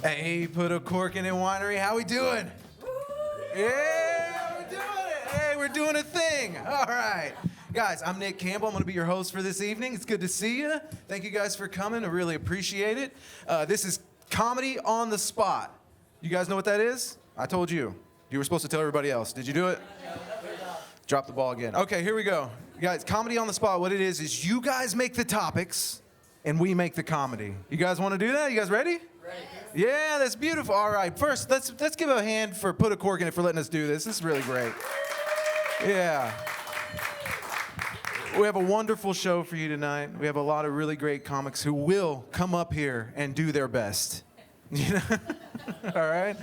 Hey, put a cork in it, Winery. How we doing? Yeah, we're doing it. Hey, we're doing a thing. All right. Guys, I'm Nick Campbell. I'm going to be your host for this evening. It's good to see you. Thank you guys for coming. I really appreciate it. This is Comedy on the Spot. You guys know what that is? I told you. You were supposed to tell everybody else. Did you do it? Drop the ball again. Okay, here we go. Guys, Comedy on the Spot, what it is you guys make the topics and we make the comedy. You guys want to do that? You guys ready? Ready. Yeah, that's beautiful. All right, first, let's give a hand for Put a Cork in It for letting us do this. This is really great. Yeah. We have a wonderful show for you tonight. We have a lot of really great comics who will come up here and do their best. You know? All right?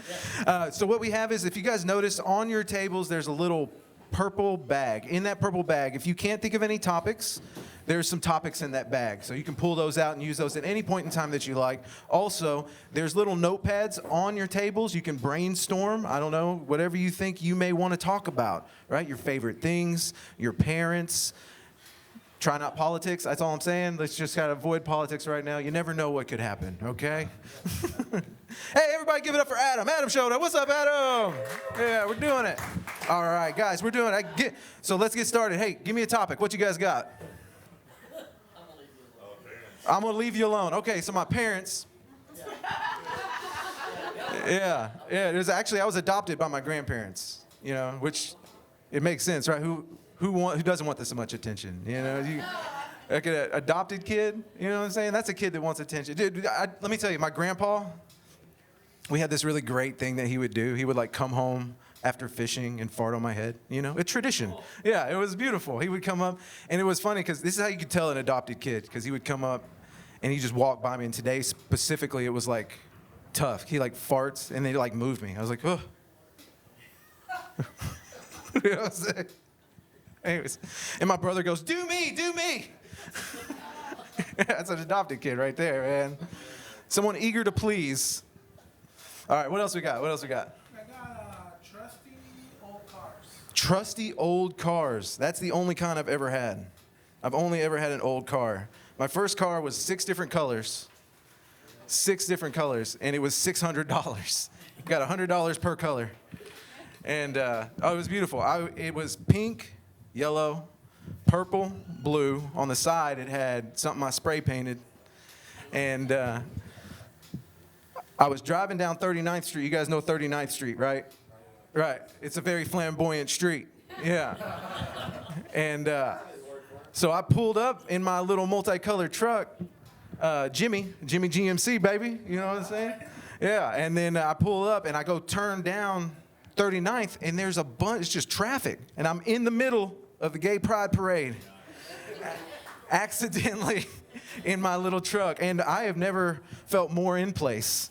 So what we have is, if you guys notice, on your tables, there's a little purple bag. In that purple bag, if you can't think of any topics, there's some topics in that bag. So you can pull those out and use those at any point in time that you like. Also, there's little notepads on your tables. You can brainstorm, I don't know, whatever you think you may want to talk about, right? Your favorite things, your parents. Try not politics, that's all I'm saying. Let's just kind of avoid politics right now. You never know what could happen, okay? Hey, everybody give it up for Adam. Adam showed up. What's up, Adam? Yeah, we're doing it. All right, guys, we're doing it. So let's get started. Hey, give me a topic. What you guys got? I'm going to leave you alone. Okay, so my parents. Yeah. There's actually, I was adopted by my grandparents, you know, which it makes sense, right? Who doesn't want this much attention? You know, like an adopted kid, you know what I'm saying? That's a kid that wants attention. Dude, let me tell you, my grandpa, we had this really great thing that he would do. He would like come home after fishing and fart on my head, you know? A tradition. Yeah, it was beautiful. He would come up, and it was funny because this is how you could tell an adopted kid, because he would come up and he just walked by me, and today specifically it was like tough. He like farts and they like moved me. I was like, oh. You know what I'm saying? Anyways, and my brother goes, do me. That's an adopted kid right there, man. Someone eager to please. All right, what else we got? I got trusty old cars. Trusty old cars. That's the only kind I've ever had. I've only ever had an old car. My first car was 6 different colors. 6 different colors, and it was $600. Got $100 per color. And it was beautiful. It was pink, yellow, purple, blue. On the side, it had something I spray painted. And I was driving down 39th Street. You guys know 39th Street, right? Right. It's a very flamboyant street. Yeah. And so I pulled up in my little multicolored truck, Jimmy GMC, baby. You know what I'm saying? Yeah. And then I pull up and I go turn down 39th, and there's a bunch, it's just traffic. And I'm in the middle of the gay pride parade, accidentally in my little truck. And I have never felt more in place,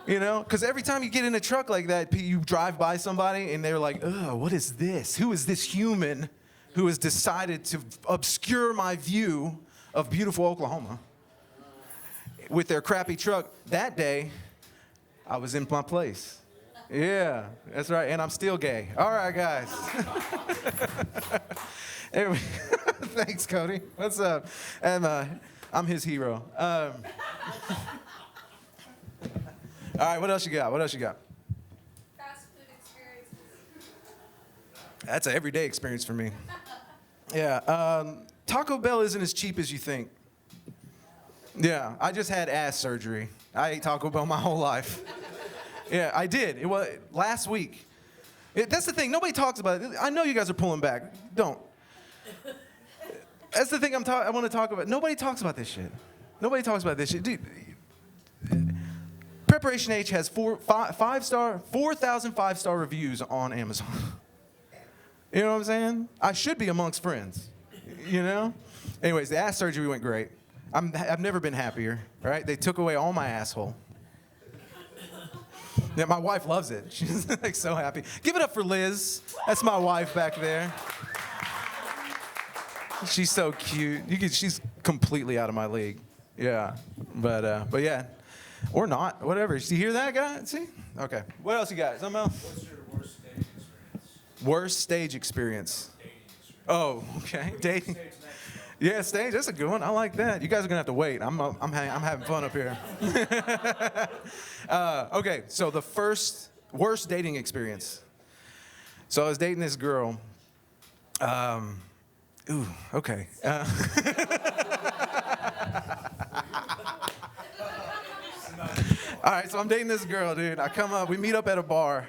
you know? Because every time you get in a truck like that, you drive by somebody and they're like, oh, what is this? Who is this human who has decided to obscure my view of beautiful Oklahoma with their crappy truck? That day, I was in my place. Yeah, that's right, and I'm still gay. All right, guys. Anyway, thanks, Cody. What's up? And I'm his hero. All right, what else you got? Fast food experiences. That's an everyday experience for me. Yeah, Taco Bell isn't as cheap as you think. Yeah, I just had ass surgery. I ate Taco Bell my whole life. Yeah, I did. It was last week. That's the thing. Nobody talks about it. I know you guys are pulling back. Don't. That's the thing I want to talk about. Nobody talks about this shit. Dude, Preparation H has 4,000 5-star reviews on Amazon. You know what I'm saying? I should be amongst friends. You know? Anyways, the ass surgery went great. I've never been happier, right? They took away all my asshole. Yeah, my wife loves it. She's like so happy. Give it up for Liz. That's my wife back there. She's so cute. She's completely out of my league. Yeah, but yeah, or not. Whatever. You hear that, guy? See? Okay. What else you got? Something else? What's your worst stage experience? Worst stage experience? Oh, okay. Dating. Yeah, stage. That's a good one. I like that. You guys are gonna have to wait. I'm having fun up here. Okay, so the first worst dating experience. So I was dating this girl. Okay. All right, so I'm dating this girl, dude. I come up, we meet up at a bar,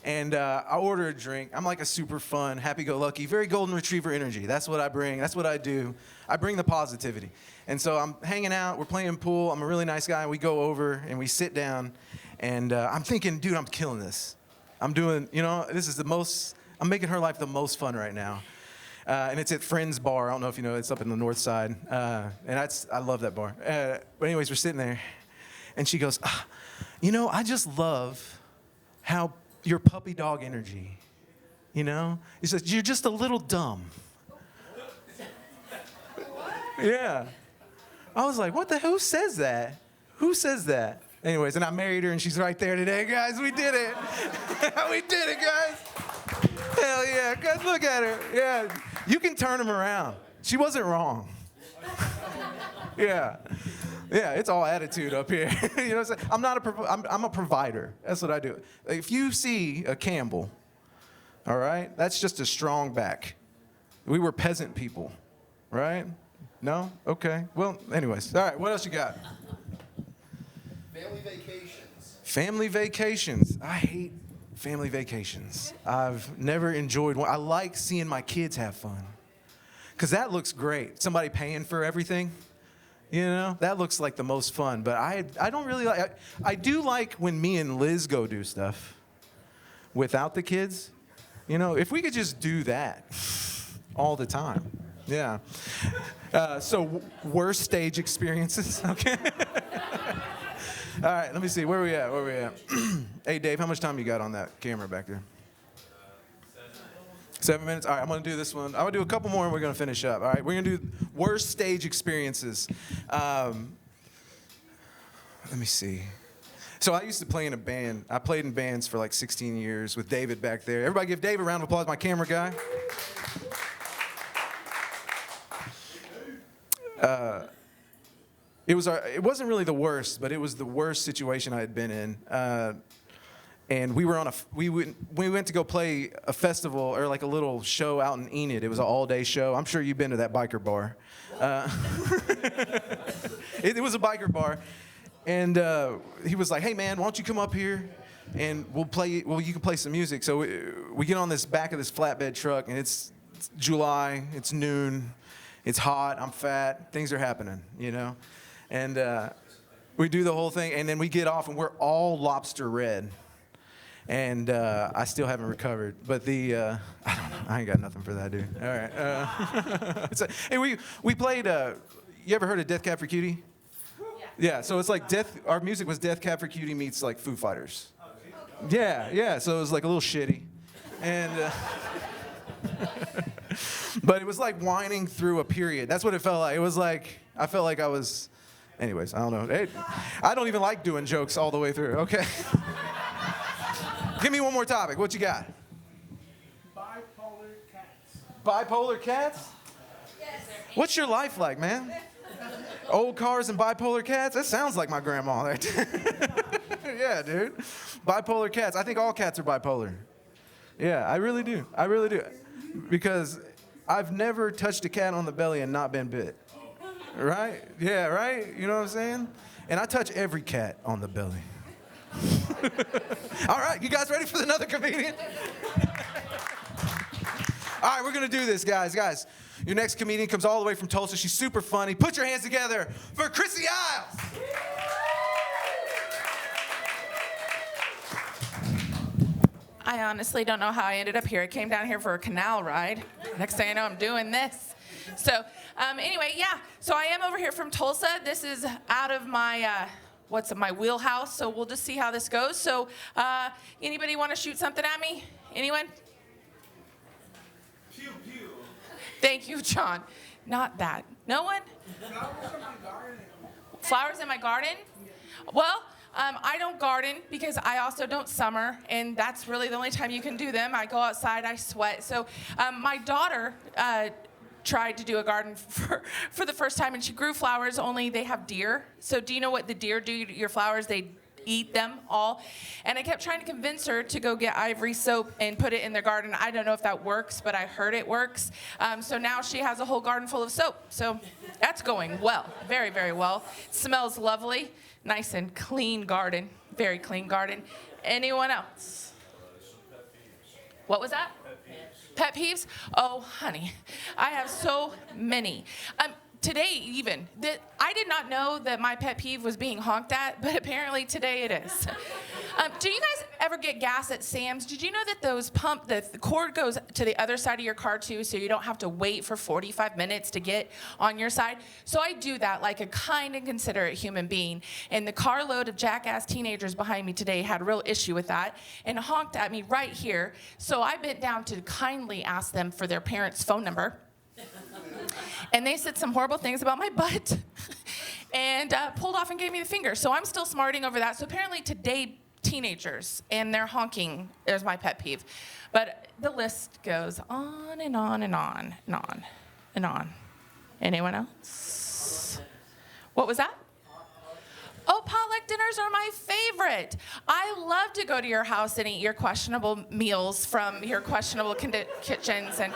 and I order a drink. I'm like a super fun, happy-go-lucky, very golden retriever energy. That's what I bring. That's what I do. I bring the positivity. And so I'm hanging out. We're playing pool. I'm a really nice guy. We go over, and we sit down, and I'm thinking, dude, I'm killing this. I'm doing, this is the most, I'm making her life the most fun right now. And it's at Friends Bar. I don't know if you know, it's up in the north side. And I love that bar. But anyways, we're sitting there, and she goes, I just love how your puppy dog energy, He says, you're just a little dumb. Yeah. I was like, what the hell? Who says that? Who says that? Anyways, and I married her, and she's right there today, guys. We did it. We did it, guys. Hell yeah. Guys, look at her. Yeah. You can turn them around. She wasn't wrong. Yeah. Yeah, it's all attitude up here. You know what I'm saying? I'm a provider. That's what I do. If you see a Campbell, all right, that's just a strong back. We were peasant people, right? No? Okay. Well, anyways. All right, what else you got? Family vacations. Family vacations. I hate family vacations. I've never enjoyed one. I like seeing my kids have fun. Because that looks great. Somebody paying for everything. That looks like the most fun. But I don't really like, I do like when me and Liz go do stuff without the kids. If we could just do that all the time. Yeah. So worst stage experiences, okay? All right, let me see. Where are we at? Hey, Dave, how much time you got on that camera back there? 7 minutes? All right, I'm going to do this one. I'm going to do a couple more, and we're going to finish up. All right, we're going to do worst stage experiences. Let me see. So I used to play in a band. I played in bands for like 16 years with David back there. Everybody give Dave a round of applause, my camera guy. It wasn't really the worst, but it was the worst situation I had been in. And we were we went to go play a festival or like a little show out in Enid. It was an all-day show. I'm sure you've been to that biker bar. It was a biker bar, and he was like, "Hey man, why don't you come up here and we'll play? Well, you can play some music." So we get on this back of this flatbed truck, and it's July, it's noon, it's hot, I'm fat, things are happening, and we do the whole thing, and then we get off, and we're all lobster red. And I still haven't recovered, but I don't know. I ain't got nothing for that, dude. All right. Hey, we played. You ever heard of Death Cab for Cutie? Yeah. So it's like our music was Death Cab for Cutie meets like Foo Fighters. Yeah. So it was like a little shitty, and but it was like whining through a period. That's what it felt like. It was like I felt like I was. Anyways, I don't know. Hey, I don't even like doing jokes all the way through. Okay. Give me one more topic. What you got? Bipolar cats. Bipolar cats? Yes. What's your life like, man? Old cars and bipolar cats? That sounds like my grandma. Yeah, dude. Bipolar cats. I think all cats are bipolar. Yeah, I really do. Because I've never touched a cat on the belly and not been bit. Right? Yeah, right? You know what I'm saying? And I touch every cat on the belly. All right, you guys ready for another comedian? All right, we're going to do this, guys. Guys, your next comedian comes all the way from Tulsa. She's super funny. Put your hands together for Chrissy Iles. I honestly don't know how I ended up here. I came down here for a canal ride. Next thing I know, I'm doing this. So anyway, yeah. So I am over here from Tulsa. This is out of my... my wheelhouse, so we'll just see how this goes. So, anybody want to shoot something at me? Anyone? Pew, pew. Thank you, John. Not that. No one? Flowers in my garden. Flowers in my garden? Well, I don't garden because I also don't summer, and that's really the only time you can do them. I go outside, I sweat. So, my daughter tried to do a garden for the first time, and she grew flowers, only they have deer. So do you know what the deer do to your flowers? They eat them all. And I kept trying to convince her to go get ivory soap and put it in their garden. I don't know if that works, but I heard it works. So now she has a whole garden full of soap. So that's going well, very, very well. It smells lovely, nice and clean garden, very clean garden. Anyone else? What was that? Pet peeves? Oh, honey, I have so many. Today even, I did not know that my pet peeve was being honked at, but apparently today it is. Do you guys ever get gas at Sam's? Did you know that the cord goes to the other side of your car too, so you don't have to wait for 45 minutes to get on your side? So I do that like a kind and considerate human being. And the carload of jackass teenagers behind me today had a real issue with that and honked at me right here. So I bent down to kindly ask them for their parents' phone number. And they said some horrible things about my butt and pulled off and gave me the finger. So I'm still smarting over that. So apparently today, teenagers and their honking is my pet peeve. But the list goes on and on and on and on and on. Anyone else? What was that? Oh, potluck dinners are my favorite. I love to go to your house and eat your questionable meals from your questionable kitchens. And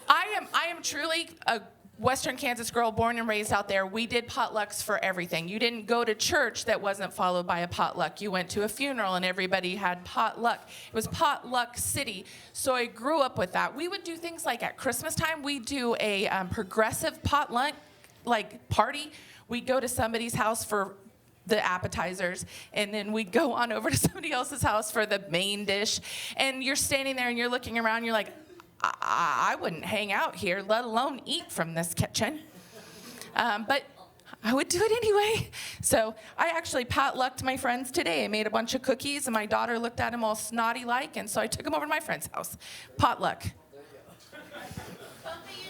I am truly a Western Kansas girl, born and raised out there. We did potlucks for everything. You didn't go to church that wasn't followed by a potluck. You went to a funeral and everybody had potluck. It was potluck city. So I grew up with that. We would do things like at Christmas time, we'd do a progressive potluck like party. We'd go to somebody's house for the appetizers, and then we'd go on over to somebody else's house for the main dish. And you're standing there and you're looking around, you're like, I wouldn't hang out here, let alone eat from this kitchen. But I would do it anyway. So I actually potlucked my friends today. I made a bunch of cookies, and my daughter looked at them all snotty-like, and so I took them over to my friend's house. Potluck. Something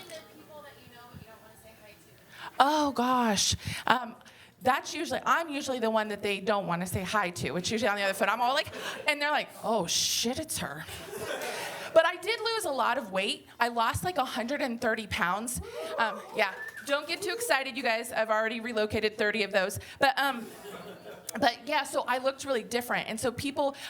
in the people that you know but you don't want to say hi to. Oh, gosh. I'm usually the one that they don't want to say hi to. It's usually on the other foot. I'm all like, and they're like, oh, shit, it's her. But I did lose a lot of weight. I lost like 130 pounds. Yeah, don't get too excited, you guys. I've already relocated 30 of those. But yeah, so I looked really different. And so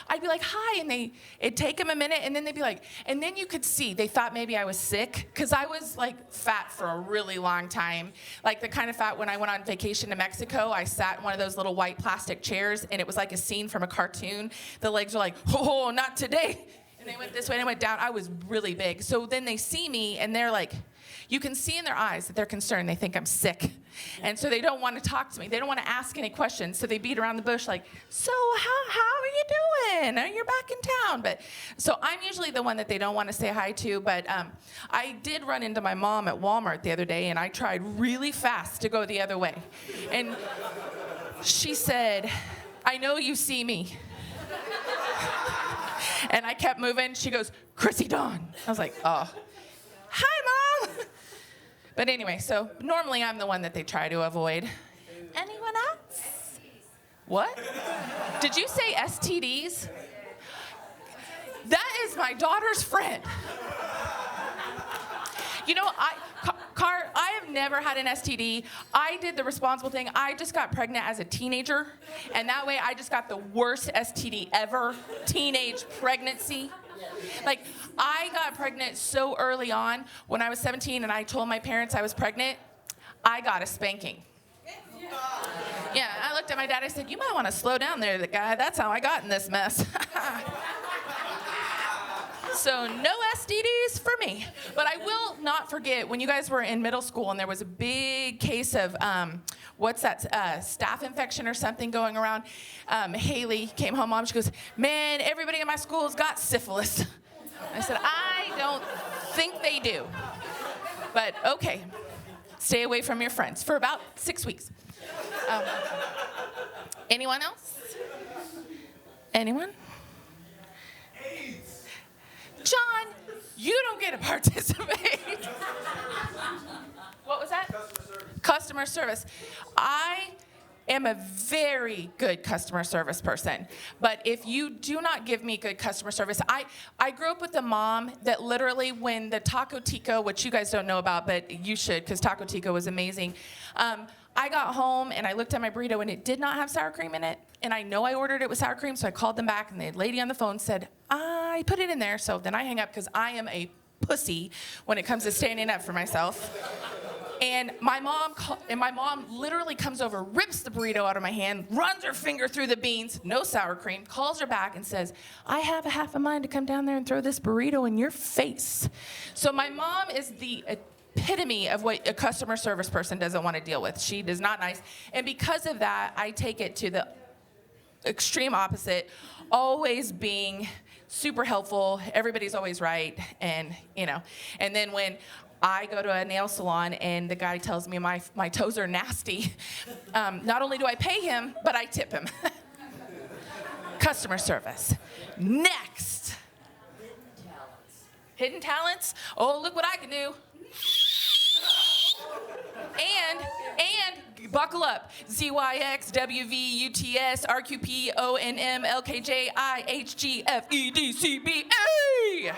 I'd be like, hi, and it'd take them a minute, and then they'd be like, and then you could see, they thought maybe I was sick, because I was like fat for a really long time. Like the kind of fat when I went on vacation to Mexico, I sat in one of those little white plastic chairs, and it was like a scene from a cartoon. The legs were like, oh, not today. And they went this way and I went down. I was really big. So then they see me and they're like, you can see in their eyes that they're concerned. They think I'm sick. And so they don't want to talk to me. They don't want to ask any questions. So they beat around the bush like, so how are you doing? You're back in town. But so I'm usually the one that they don't want to say hi to. But I did run into my mom at Walmart the other day, and I tried really fast to go the other way. And she said, I know you see me. And I kept moving. She goes, Chrissy Dawn. I was like, oh, hi, Mom. But anyway, so normally I'm the one that they try to avoid. Anyone else? What? Did you say STDs? That is my daughter's friend. You know, I have never had an STD. I did the responsible thing. I just got pregnant as a teenager, and that way I just got the worst STD ever, teenage pregnancy. Like, I got pregnant so early on. When I was 17 and I told my parents I was pregnant, I got a spanking. Yeah, I looked at my dad, I said, you might want to slow down there, the guy. That's how I got in this mess. So no STDs for me. But I will not forget when you guys were in middle school and there was a big case of, staph infection or something going around. Haley came home, Mom, she goes, man, everybody in my school's got syphilis. I said, I don't think they do. But okay, stay away from your friends for about 6 weeks. Anyone else? Anyone? John, you don't get to participate. What was that? Customer service. Customer service. I am a very good customer service person. But if you do not give me good customer service, I grew up with a mom that literally when the Taco Tico, which you guys don't know about, but you should because Taco Tico was amazing. I got home and I looked at my burrito and it did not have sour cream in it. And I know I ordered it with sour cream, so I called them back and the lady on the phone said, I put it in there. So then I hang up because I am a pussy when it comes to standing up for myself. And my mom literally comes over, rips the burrito out of my hand, runs her finger through the beans, no sour cream, calls her back and says, I have a half a mind to come down there and throw this burrito in your face. So my mom is the epitome of what a customer service person doesn't want to deal with. She is not nice. And because of that, I take it to the extreme opposite, always being super helpful. Everybody's always right. And, and then when I go to a nail salon and the guy tells me my toes are nasty, not only do I pay him, but I tip him. Customer service. Next. Hidden talents. Oh, look what I can do. And buckle up. ZYX, WV, UTS, RQP, ONM, LKJ, IHG, FED, CBA.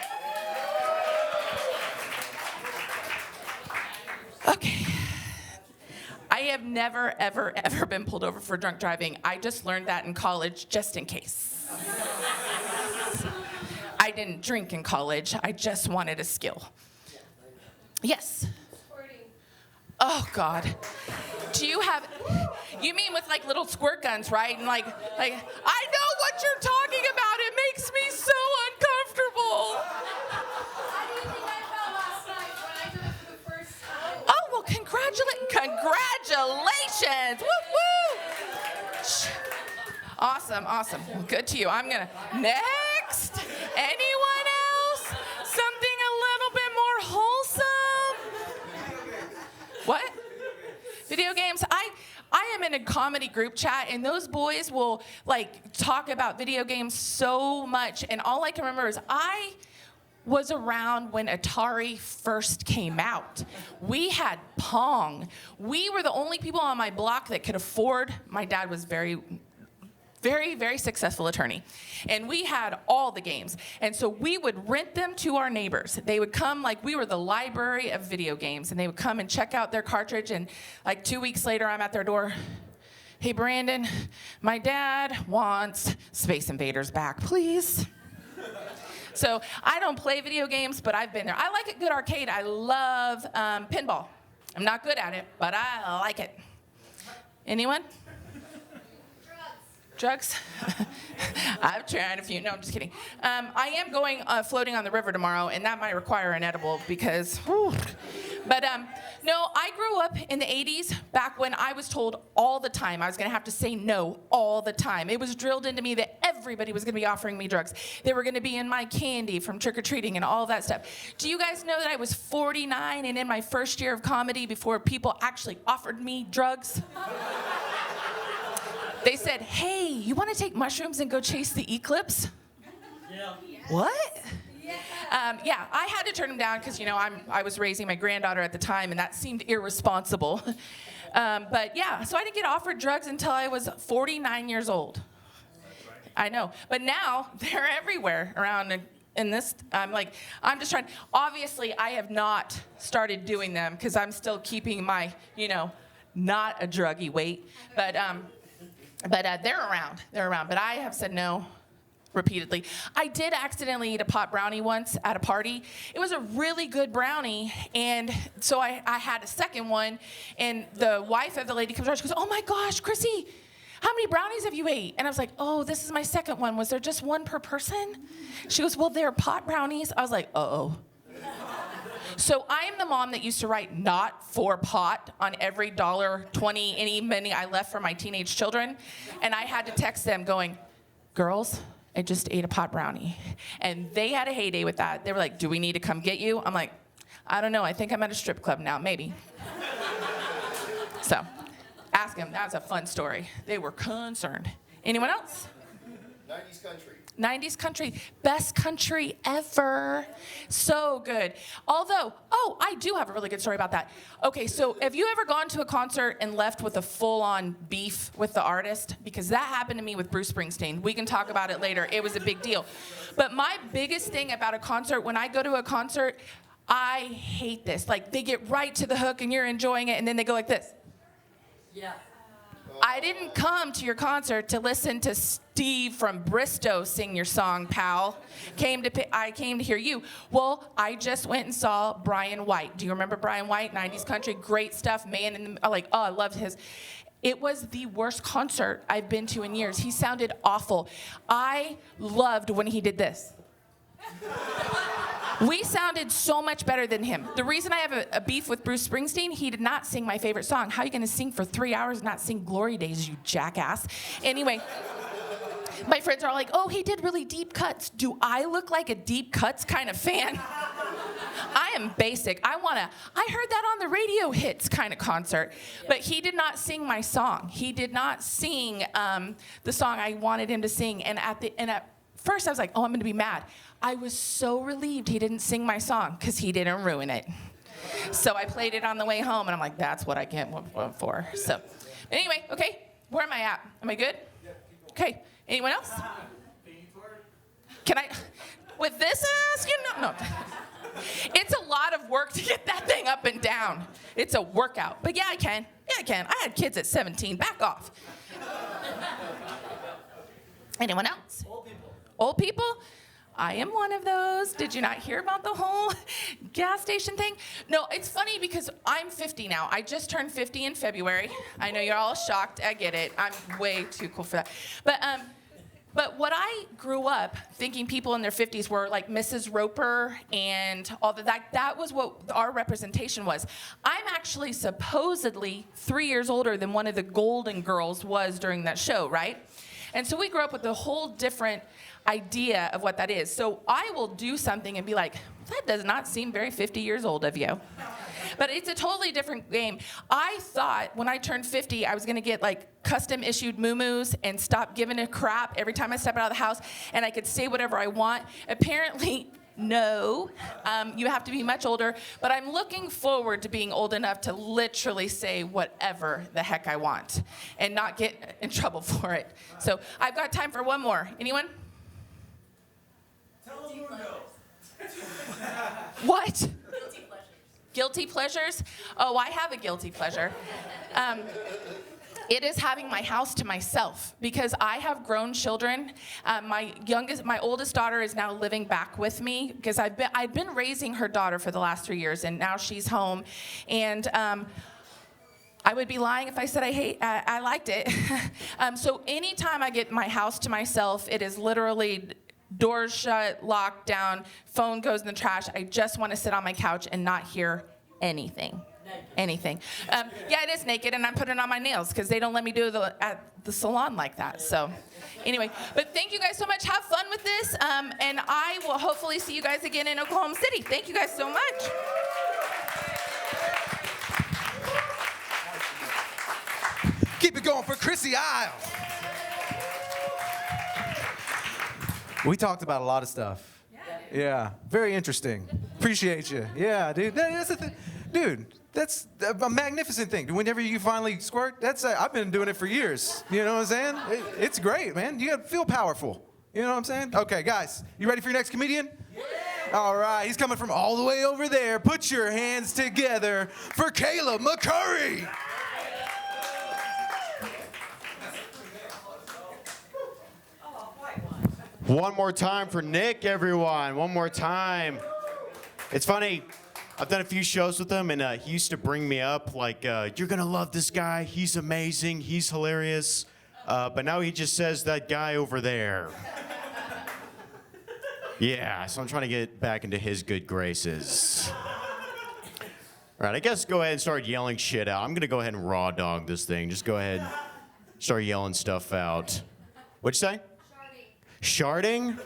Okay. I have never, ever, ever been pulled over for drunk driving. I just learned that in college just in case. I didn't drink in college. I just wanted a skill. Yes. Oh, God. You mean with like little squirt guns, right? And like, I know what you're talking about. It makes me so uncomfortable. How do you think I felt last night when I did it for the first time? Oh, well, congratulations. Woo, woo. Awesome. Good to you. Next. Anyone else? Something a little bit more wholesome? What? Video games? I am in a comedy group chat, and those boys will, talk about video games so much, and all I can remember is I was around when Atari first came out. We had Pong. We were the only people on my block that could afford. My dad was very, very successful attorney. And we had all the games. And so we would rent them to our neighbors. They would come, we were the library of video games, and they would come and check out their cartridge, and 2 weeks later, I'm at their door. Hey, Brandon, my dad wants Space Invaders back, please. So I don't play video games, but I've been there. I like a good arcade. I love pinball. I'm not good at it, but I like it. Anyone? Drugs? I've tried a few. No, I'm just kidding. I am going floating on the river tomorrow, and that might require an edible because, whew. But no, I grew up in the 80s, back when I was told all the time I was going to have to say no all the time. It was drilled into me that everybody was going to be offering me drugs. They were going to be in my candy from trick-or-treating and all that stuff. Do you guys know that I was 49 and in my first year of comedy before people actually offered me drugs? They said, hey, you want to take mushrooms and go chase the eclipse? Yeah. What? Yeah, I had to turn them down because, I was raising my granddaughter at the time, and that seemed irresponsible. But yeah, so I didn't get offered drugs until I was 49 years old. I know. But now they're everywhere around in this. I'm just trying. Obviously, I have not started doing them because I'm still keeping my, not a druggy weight. But they're around. But I have said no repeatedly. I did accidentally eat a pot brownie once at a party. It was a really good brownie, and so I had a second one, and the wife of the lady comes over, she goes, oh my gosh, Chrissy, how many brownies have you ate? And I was like, oh, this is my second one. Was there just one per person? She goes, well, they're pot brownies. I was like, uh-oh. So I am the mom that used to write not for pot on every $1.20, any money I left for my teenage children, and I had to text them going, girls, I just ate a pot brownie. And they had a heyday with that. They were like, do we need to come get you? I'm like, I don't know. I think I'm at a strip club now, maybe. So ask them. That was a fun story. They were concerned. Anyone else? 90s country. 90s country, best country ever. So good. Although, I do have a really good story about that. Okay, so have you ever gone to a concert and left with a full-on beef with the artist? Because that happened to me with Bruce Springsteen. We can talk about it later. It was a big deal. But my biggest thing about a concert, when I go to a concert, I hate this. Like, they get right to the hook and you're enjoying it, and then they go like this. Yeah. I didn't come to your concert to listen to Steve from Bristow sing your song, pal. I came to hear you. Well, I just went and saw Brian White. Do you remember Brian White? 90s country, great stuff. Man, I loved his. It was the worst concert I've been to in years. He sounded awful. I loved when he did this. We sounded so much better than him. The reason I have a beef with Bruce Springsteen, he did not sing my favorite song. How are you going to sing for 3 hours and not sing Glory Days, you jackass? Anyway, my friends are like, oh, he did really deep cuts. Do I look like a deep cuts kind of fan? I am basic. I heard that on the radio hits kind of concert. But he did not sing my song. He did not sing the song I wanted him to sing. And at first I was like, oh, I'm going to be mad. I was so relieved he didn't sing my song because he didn't ruin it. So I played it on the way home, and I'm like, that's what I came for. So anyway, okay, where am I at? Am I good? Okay, anyone else? Can I, with this ass, no. It's a lot of work to get that thing up and down. It's a workout. But yeah, I can. I had kids at 17. Back off. Anyone else? Old people? I am one of those. Did you not hear about the whole gas station thing? No, it's funny because I'm 50 now. I just turned 50 in February. I know you're all shocked. I get it. I'm way too cool for that. But what I grew up thinking people in their 50s were like Mrs. Roper and all that was what our representation was. I'm actually supposedly 3 years older than one of the Golden Girls was during that show, right? And so we grew up with a whole different idea of what that is. So I will do something and be like, that does not seem very 50 years old of you. But it's a totally different game. I thought when I turned 50, I was gonna get like custom issued muumuus and stop giving a crap every time I step out of the house and I could say whatever I want. Apparently, no, you have to be much older, but I'm looking forward to being old enough to literally say whatever the heck I want and not get in trouble for it. So I've got time for one more. Anyone? What? Guilty pleasures. Guilty pleasures? Oh, I have a guilty pleasure. It is having my house to myself because I have grown children. My oldest daughter is now living back with me because I've been raising her daughter for the last 3 years, and now she's home. And I would be lying if I said I liked it. So anytime I get my house to myself, it is literally doors shut, locked down, phone goes in the trash. I just want to sit on my couch and not hear anything. Anything. Yeah, it is naked, and I'm putting on my nails because they don't let me do it at the salon like that. So anyway, but thank you guys so much. Have fun with this, and I will hopefully see you guys again in Oklahoma City. Thank you guys so much. Keep it going for Chrissy Iles. We talked about a lot of stuff. Yeah, very interesting. Appreciate you. Yeah, dude. That's the thing. Dude, that's a magnificent thing. Whenever you finally squirt, I've been doing it for years. You know what I'm saying? It's great, man. You gotta feel powerful. You know what I'm saying? Okay, guys, you ready for your next comedian? Yeah. All right, he's coming from all the way over there. Put your hands together for Caleb McCourry. One more time for Nick, everyone. One more time. It's funny. I've done a few shows with him, and he used to bring me up like, you're going to love this guy. He's amazing. He's hilarious. But now he just says that guy over there. Yeah, so I'm trying to get back into his good graces. All right, I guess go ahead and start yelling shit out. I'm going to go ahead and raw dog this thing. Just go ahead, start yelling stuff out. What'd you say? Sharding?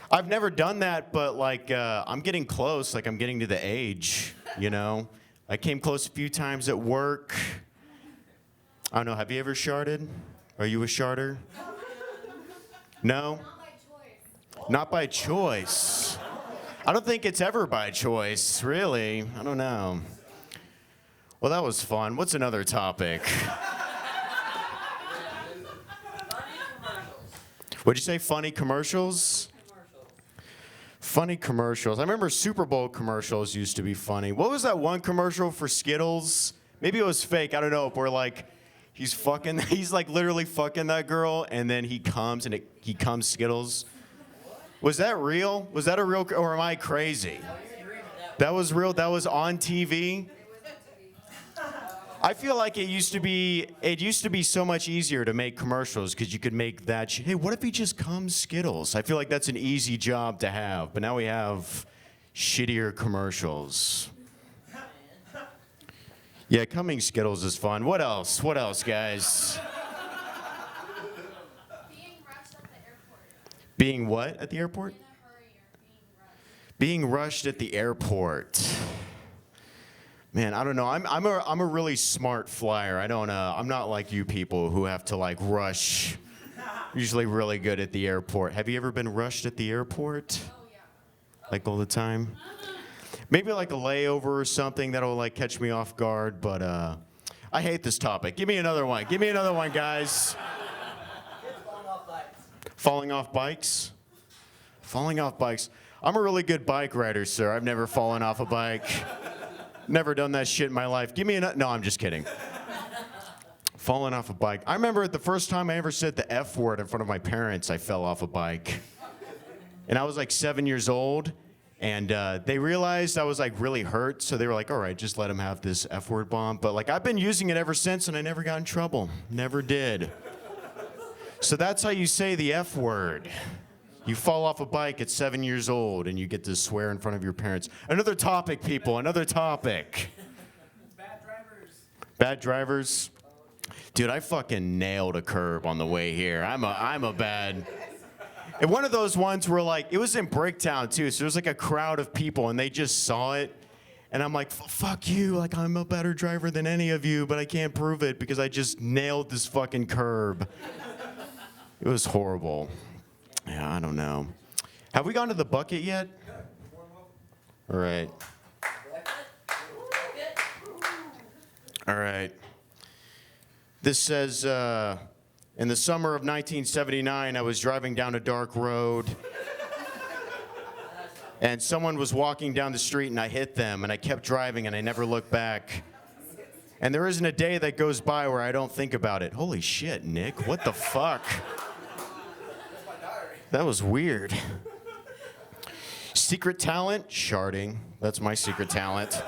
I've never done that, but like I'm getting close. Like I'm getting to the age, you know. I came close a few times at work. I don't know. Have you ever sharded? Are you a sharder? No? Not by choice. Not by choice. I don't think it's ever by choice, really. I don't know. Well, that was fun. What's another topic? What'd you say? Funny commercials? Funny commercials. I remember Super Bowl commercials used to be funny. What was that one commercial for Skittles? Maybe it was fake. I don't know. Where like he's like literally fucking that girl, and then he comes and he comes Skittles. Was that real? Was that a real, or am I crazy? That was real. That was on TV. I feel like it used to be so much easier to make commercials because you could make that. Hey, what if he just comes Skittles? I feel like that's an easy job to have, but now we have shittier commercials. Yeah, coming Skittles is fun. What else? What else, guys? Being rushed at the airport. Being what at the airport? In a hurry or being rushed. Being rushed at the airport. Man, I don't know. I'm a really smart flyer. I'm not like you people who have to like rush. Usually really good at the airport. Have you ever been rushed at the airport? Oh, yeah. Like all the time? Maybe like a layover or something that'll like catch me off guard, but I hate this topic. Give me another one. Give me another one, guys. Falling off bikes? Falling off bikes. I'm a really good bike rider, sir. I've never fallen off a bike. Never done that shit in my life. Give me another. No, I'm just kidding. Falling off a bike. I remember the first time I ever said the F word in front of my parents, I fell off a bike. And I was like 7 years old. And they realized I was like really hurt, so they were like, all right, just let him have this F word bomb. But like I've been using it ever since, and I never got in trouble. Never did. So that's how you say the F word. You fall off a bike at 7 years old, and you get to swear in front of your parents. Another topic, people, another topic. Bad drivers. Bad drivers. Dude, I fucking nailed a curb on the way here. I'm a bad... And one of those ones where like, it was in Bricktown too, so there was like a crowd of people and they just saw it. And I'm like, fuck you, like I'm a better driver than any of you, but I can't prove it because I just nailed this fucking curb. It was horrible. Yeah, I don't know. Have we gone to the bucket yet? All right. All right. This says, in the summer of 1979, I was driving down a dark road, and someone was walking down the street, and I hit them, and I kept driving, and I never looked back. And there isn't a day that goes by where I don't think about it. Holy shit, Nick, what the fuck? That was weird. Secret talent? Sharding. That's my secret talent.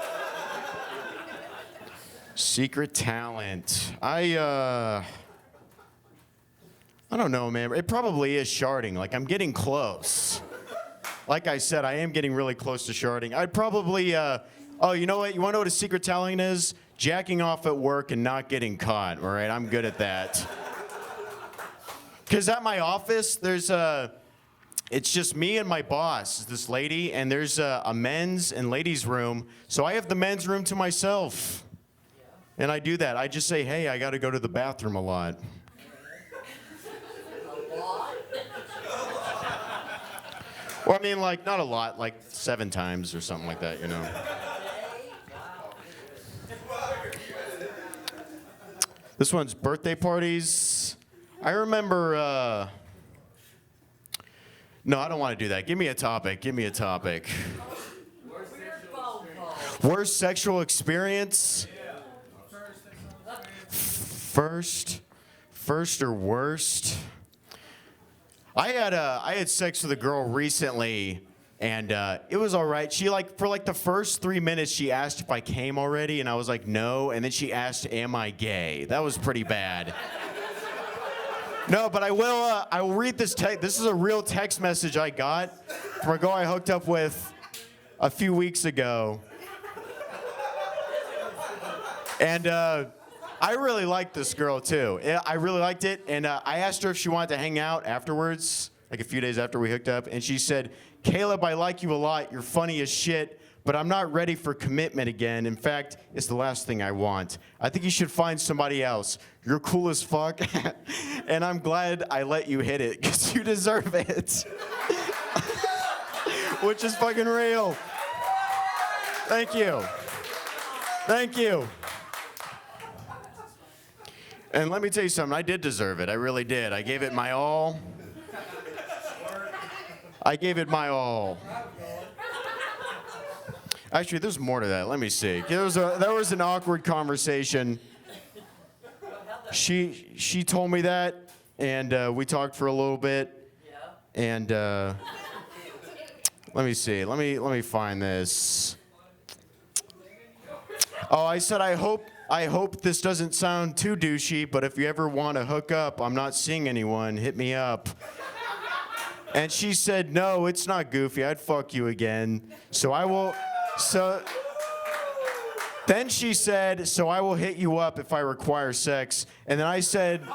Secret talent. I don't know, man. It probably is sharding. Like, I'm getting close. Like I said, I am getting really close to sharding. I'd probably, oh, you know what? You want to know what a secret talent is? Jacking off at work and not getting caught, all right? I'm good at that. Because at my office, there's it's just me and my boss, this lady, and there's a men's and ladies' room. So I have the men's room to myself. And I do that. I just say, hey, I got to go to the bathroom a lot. Or I mean, like, not a lot, like 7 times or something like that, you know. This one's birthday parties. I remember, no, I don't want to do that. Give me a topic. Give me a topic. Worst sexual experience? First or worst? I had sex with a girl recently, and it was all right. She for the first 3 minutes, she asked if I came already, and I was like, no. And then she asked, am I gay? That was pretty bad. No, but I will read this text. This is a real text message I got from a girl I hooked up with a few weeks ago. And I really liked this girl, too. I really liked it, and I asked her if she wanted to hang out afterwards, like a few days after we hooked up, and she said, Caleb, I like you a lot. You're funny as shit, but I'm not ready for commitment again. In fact, it's the last thing I want. I think you should find somebody else. You're cool as fuck, and I'm glad I let you hit it, because you deserve it. Which is fucking real. Thank you. Thank you. And let me tell you something, I did deserve it. I really did. I gave it my all. I gave it my all. Actually, there's more to that. Let me see. There was an awkward conversation. She told me that, and we talked for a little bit. And let me see. Let me find this. Oh, I said I hope this doesn't sound too douchey, but if you ever want to hook up, I'm not seeing anyone. Hit me up. And she said, no, it's not goofy. I'd fuck you again. Then she said, so I will hit you up if I require sex. And then I said,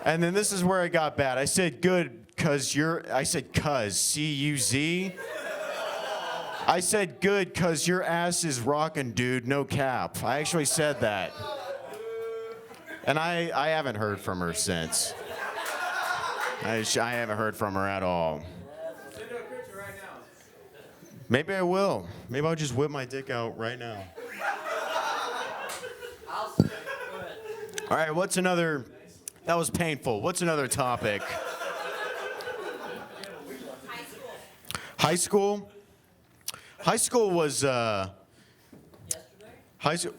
and then this is where it got bad. I said, good, I said, C-U-Z. I said, good, cause your ass is rockin', dude, no cap. I actually said that. And I haven't heard from her since. I haven't heard from her at all. Send her a picture right now. Maybe I will. Maybe I'll just whip my dick out right now. I'll say, go ahead. All right, what's another, that was painful. What's another topic? High school? High school was, Yesterday? high school.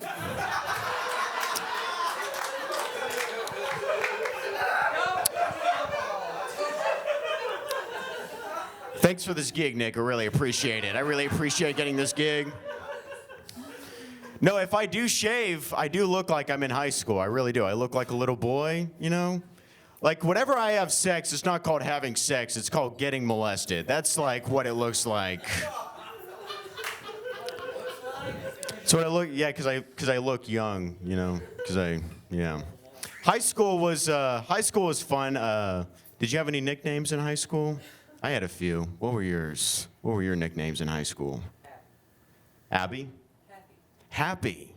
Thanks for this gig, Nick. I really appreciate it. I really appreciate getting this gig. No, if I do shave, I do look like I'm in high school. I really do. I look like a little boy, you know? Like, whenever I have sex, it's not called having sex. It's called getting molested. That's, like, what it looks like. So what I look, yeah, because I look young, you know, yeah. High school was fun. Did you have any nicknames in high school? I had a few. What were yours? What were your nicknames in high school? Abby? Happy.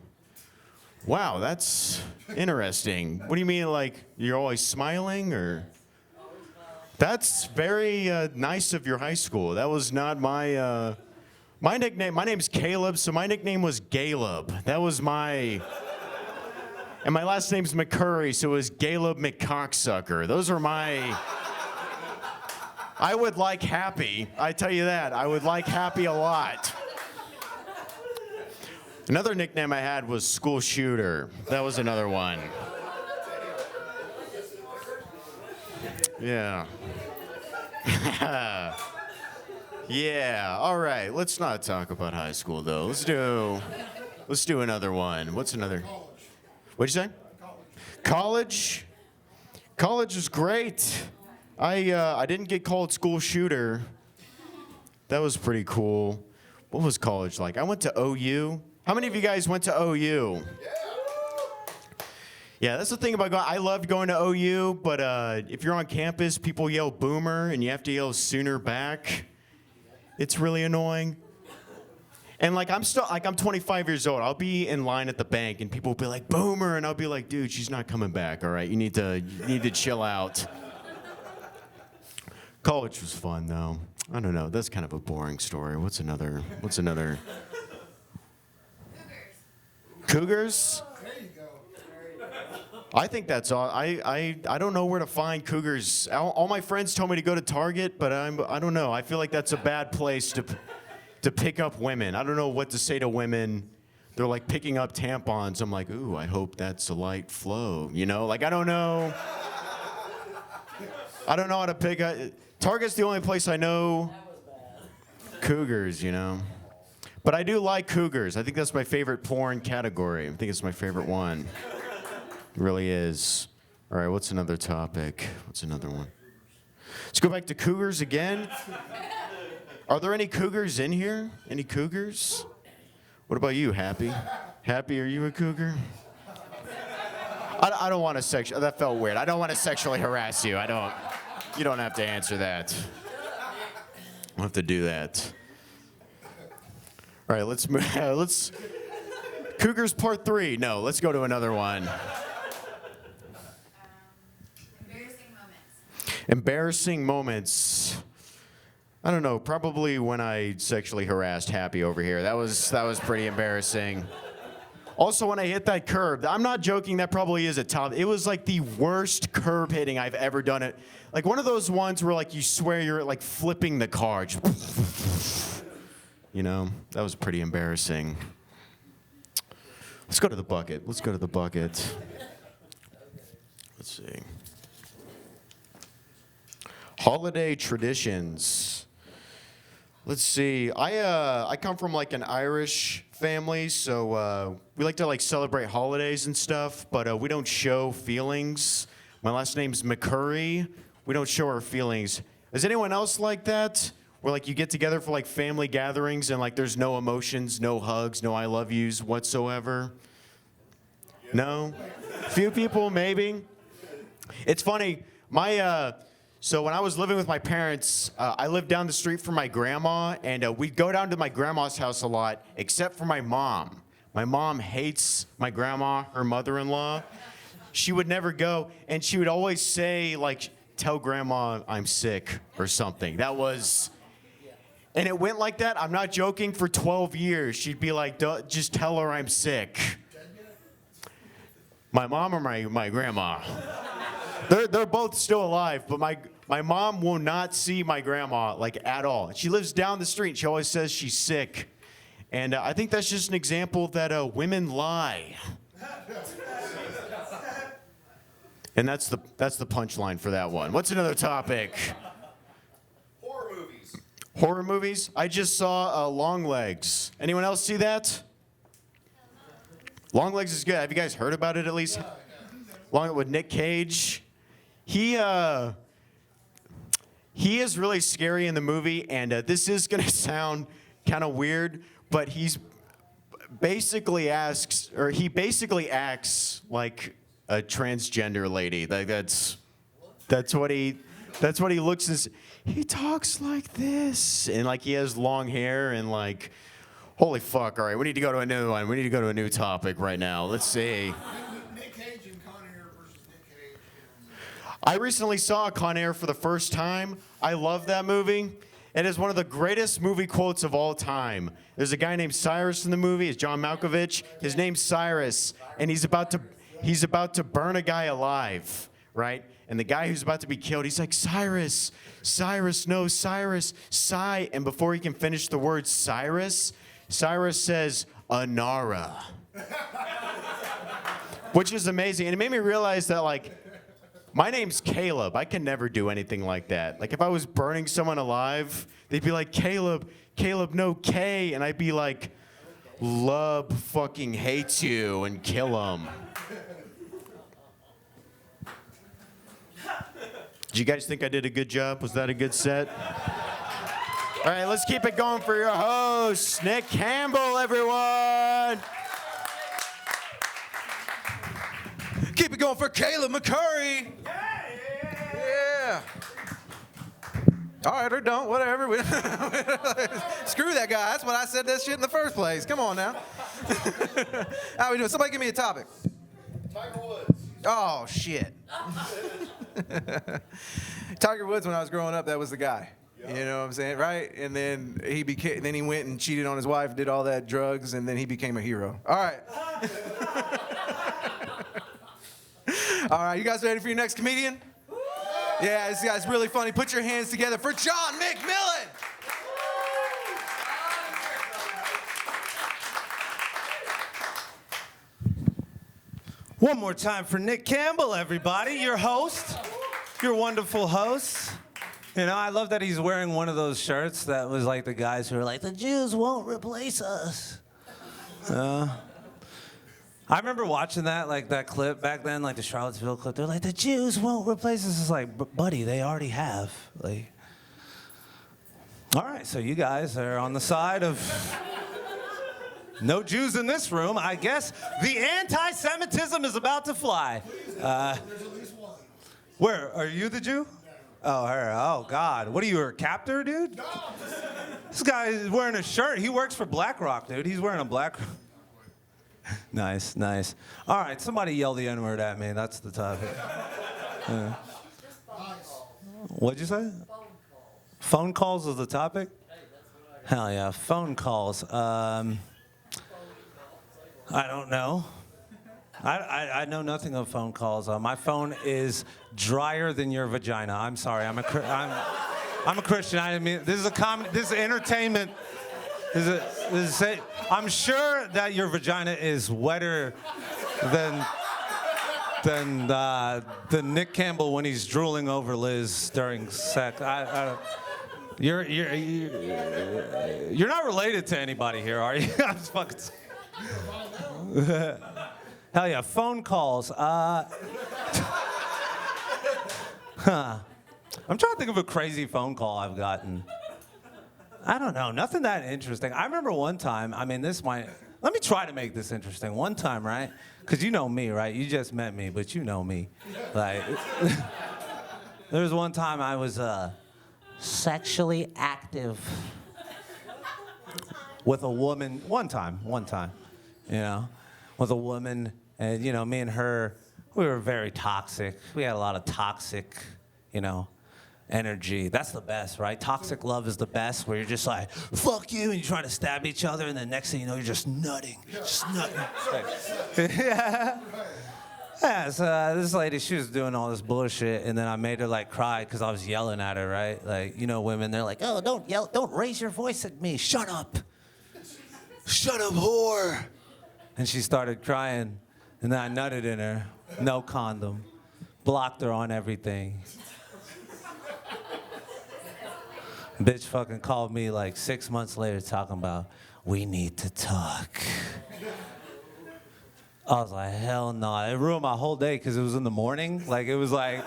Wow, that's interesting. What do you mean, like, you're always smiling, or? That's very nice of your high school. That was not my, my nickname. My name's Caleb, so my nickname was Galeb. That was my, and my last name's McCourry, so it was Galeb McCocksucker. Those are my, I would like Happy. I tell you that. I would like Happy a lot. Another nickname I had was School Shooter. That was another one. Yeah. Yeah. All right. Let's not talk about high school though. Let's do another one. What's another? What'd you say? College. College was great. I didn't get called School Shooter. That was pretty cool. What was college like? I went to OU. How many of you guys went to OU? Yeah, that's the thing about going. I loved going to OU, but if you're on campus, people yell boomer, and you have to yell sooner back. It's really annoying. And like I'm 25 years old. I'll be in line at the bank, and people will be like boomer, and I'll be like, dude, she's not coming back. All right, you need to chill out. College was fun though. I don't know. That's kind of a boring story. What's another? Cougars? There you go. I think that's all. I don't know where to find cougars. All my friends told me to go to Target, but I don't know. I feel like that's a bad place to pick up women. I don't know what to say to women. They're like picking up tampons. I'm like, ooh, I hope that's a light flow. You know, like I don't know. I don't know how to pick up. Target's the only place I know cougars, you know. But I do like cougars. I think that's my favorite porn category. I think it's my favorite one. It really is. All right, what's another topic? What's another one? Let's go back to cougars again. Are there any cougars in here? Any cougars? What about you, Happy? Happy, are you a cougar? I don't want to that felt weird. I don't want to sexually harass you. You don't have to answer that. I don't have to do that. All All right, let's Cougars Part 3. No, let's go to another one. Embarrassing moments. I don't know, probably when I sexually harassed Happy over here. That was pretty embarrassing. Also, when I hit that curb, I'm not joking, that probably is a top. It was like the worst curb hitting I've ever done it. Like one of those ones where like you swear you're like flipping the car. You know, that was pretty embarrassing. Let's go to the bucket. Let's see. Holiday traditions. Let's see. I come from like an Irish family, so we like to like celebrate holidays and stuff, but we don't show feelings. My last name's McCourry. We don't show our feelings. Is anyone else like that? Where like you get together for like family gatherings and like there's no emotions, no hugs, no I love yous whatsoever? No? Few people maybe. It's funny. So when I was living with my parents, I lived down the street from my grandma, and we'd go down to my grandma's house a lot, except for my mom. My mom hates my grandma, her mother-in-law. She would never go, and she would always say, like, tell grandma I'm sick or something. And it went like that, I'm not joking, for 12 years. She'd be like, just tell her I'm sick. My mom or my grandma? They're both still alive, but my mom will not see my grandma, like, at all. She lives down the street. She always says she's sick. And I think that's just an example that women lie. And that's the punchline for that one. What's another topic? Horror movies. Horror movies? I just saw Longlegs. Anyone else see that? Longlegs is good. Have you guys heard about it at least? With Nick Cage. He is really scary in the movie, and this is gonna sound kind of weird, but he basically acts like a transgender lady. Like that's what he looks as. He talks like this, and like he has long hair, and like, holy fuck! All right, we need to go to a new one. We need to go to a new topic right now. Let's see. Nick Cage and Con Air versus Nick Cage. I recently saw Con Air for the first time. I love that movie. It is one of the greatest movie quotes of all time. There's a guy named Cyrus in the movie. It's John Malkovich. His name's Cyrus, and he's about to burn a guy alive, right? And the guy who's about to be killed, he's like, Cyrus, no, Cyrus, sigh. And before he can finish the word Cyrus says, Anara. Which is amazing. And it made me realize that, like, my name's Caleb. I can never do anything like that. Like, if I was burning someone alive, they'd be like, Caleb, no K. And I'd be like, Lub fucking hates you, and kill him. Did you guys think I did a good job? Was that a good set? All right, let's keep it going for your host, Nick Campbell, everyone. Keep it going for Caleb McCourry. Yeah. All right, or don't, whatever. Screw that guy. That's what I said that shit in the first place. Come on now. How we doing? Somebody give me a topic. Tiger Woods. Oh, shit. Tiger Woods, when I was growing up, that was the guy. You know what I'm saying, right? And then he went and cheated on his wife, did all that drugs, and then he became a hero. All right. All right, you guys ready for your next comedian? Yeah, this guy's really funny. Put your hands together for Jon Mcmillian. One more time for Nick Campbell, everybody, your host, your wonderful host. You know, I love that he's wearing one of those shirts that was like the guys who were like, the Jews won't replace us. I remember watching that, like that clip back then, like the Charlottesville clip. They're like, the Jews won't replace us. It's like, buddy, they already have. Like, all right, so you guys are on the side of no Jews in this room. I guess the anti-Semitism is about to fly. Where, are you the Jew? Oh, her. Oh, God. What are you, her captor, dude? No. This guy is wearing a shirt. He works for BlackRock, dude. He's wearing a BlackRock. Nice, nice. All right, somebody yell the N-word at me. That's the topic. What'd you say? Phone calls is the topic? Hell yeah, phone calls. I don't know. I know nothing of phone calls. My phone is drier than your vagina. I'm sorry. I'm a Christian. I mean, this is a comedy. This is entertainment. I'm sure that your vagina is wetter than Nick Campbell when he's drooling over Liz during sex. You're not related to anybody here, are you? I'm just fucking. Hell yeah, phone calls. I'm trying to think of a crazy phone call I've gotten. I don't know, nothing that interesting. I remember one time, let me try to make this interesting. One time, right? Because you know me, right? You just met me, but you know me. Like, there was one time I was sexually active with a woman. One time, you know, with a woman. And, you know, me and her, we were very toxic. We had a lot of toxic, you know, energy. That's the best, right? Toxic love is the best, where you're just like, fuck you, and you're trying to stab each other, and the next thing you know, you're just nutting. Yeah. Yeah, so this lady, she was doing all this bullshit, and then I made her, like, cry because I was yelling at her, right? Like, you know, women, they're like, oh, don't yell, don't raise your voice at me. Shut up. Shut up, whore. And she started crying, and then I nutted in her. No condom. Blocked her on everything. Bitch fucking called me like 6 months later talking about, we need to talk. I was like, hell no. It ruined my whole day because it was in the morning. Like, it's like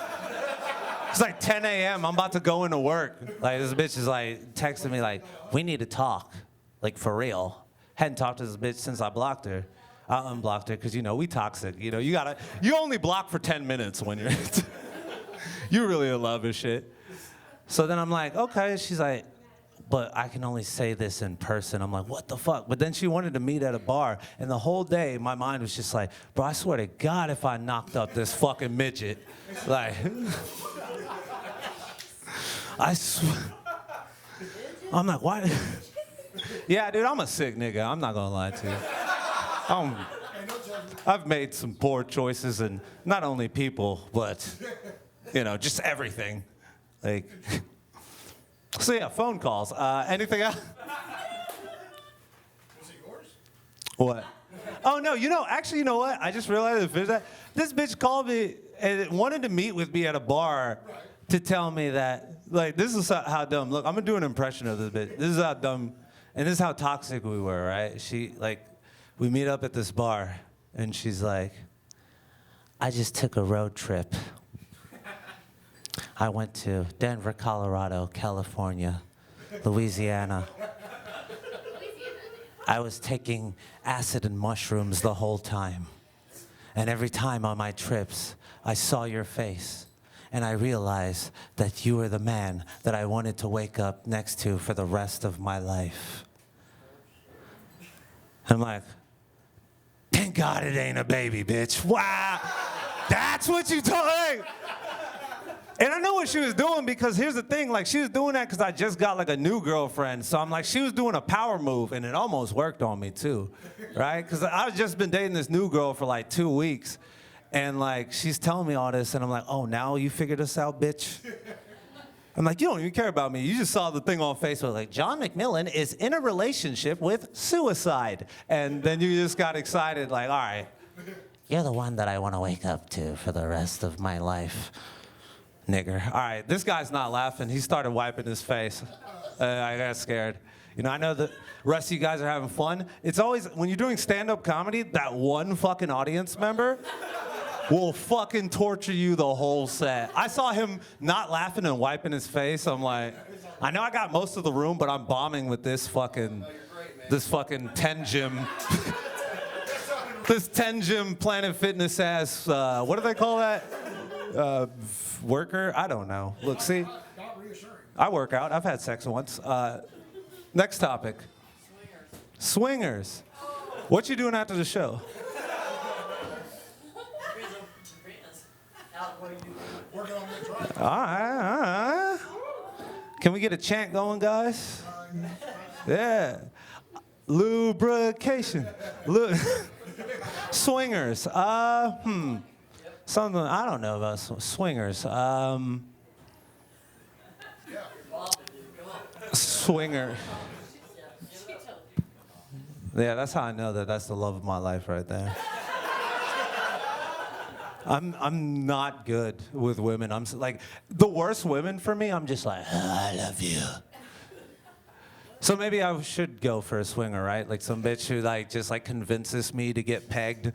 10 a.m. I'm about to go into work. Like, this bitch is like texting me like, we need to talk. Like, for real. Hadn't talked to this bitch since I blocked her. I unblocked her because, you know, we toxic. You know, you only block for 10 minutes when you're, you're really in love and shit. So then I'm like, okay. She's like, but I can only say this in person. I'm like, what the fuck? But then she wanted to meet at a bar. And the whole day, my mind was just like, bro, I swear to God, if I knocked up this fucking midget, like, I swear. I'm like, why? Yeah, dude, I'm a sick nigga. I'm not gonna lie to you. I've made some poor choices, and not only people, but, you know, just everything. Like, so yeah, phone calls. Anything else? Was it yours? What? Oh no, you know what? I just realized this bitch called me and wanted to meet with me at a bar to tell me that, like, this is how dumb. Look, I'm gonna do an impression of this bitch. This is how dumb, and this is how toxic we were, right? We meet up at this bar, and she's like, I just took a road trip. I went to Denver, Colorado, California, Louisiana. I was taking acid and mushrooms the whole time. And every time on my trips, I saw your face. And I realized that you were the man that I wanted to wake up next to for the rest of my life. I'm like, thank God it ain't a baby, bitch. Wow. That's what you told me. And I know what she was doing, because here's the thing, like, she was doing that because I just got like a new girlfriend. So I'm like, she was doing a power move, and it almost worked on me too, right? Because I've just been dating this new girl for like 2 weeks, and like, she's telling me all this, and I'm like, oh, now you figured this out, bitch? I'm like, you don't even care about me. You just saw the thing on Facebook, like, Jon Mcmillian is in a relationship with suicide. And then you just got excited, like, all right, you're the one that I want to wake up to for the rest of my life. Nigger. All right, this guy's not laughing. He started wiping his face. I got scared. You know, I know the rest of you guys are having fun. It's always, when you're doing stand-up comedy, that one fucking audience member will fucking torture you the whole set. I saw him not laughing and wiping his face. I'm like, I know I got most of the room, but I'm bombing with this fucking 10 gym. This 10 gym Planet Fitness ass, what do they call that? Worker? I don't know. Look, see, Not reassuring. I work out. I've had sex once. Next topic. Swingers. What you doing after the show? Working on the drive. All right. Can we get a chant going, guys? Yeah. Lubrication. Swingers. Something I don't know about swingers. Swinger. Yeah, that's how I know that that's the love of my life right there. I'm not good with women. Like the worst women for me. I'm just like, I love you. So maybe I should go for a swinger, right? Like some bitch who like just like convinces me to get pegged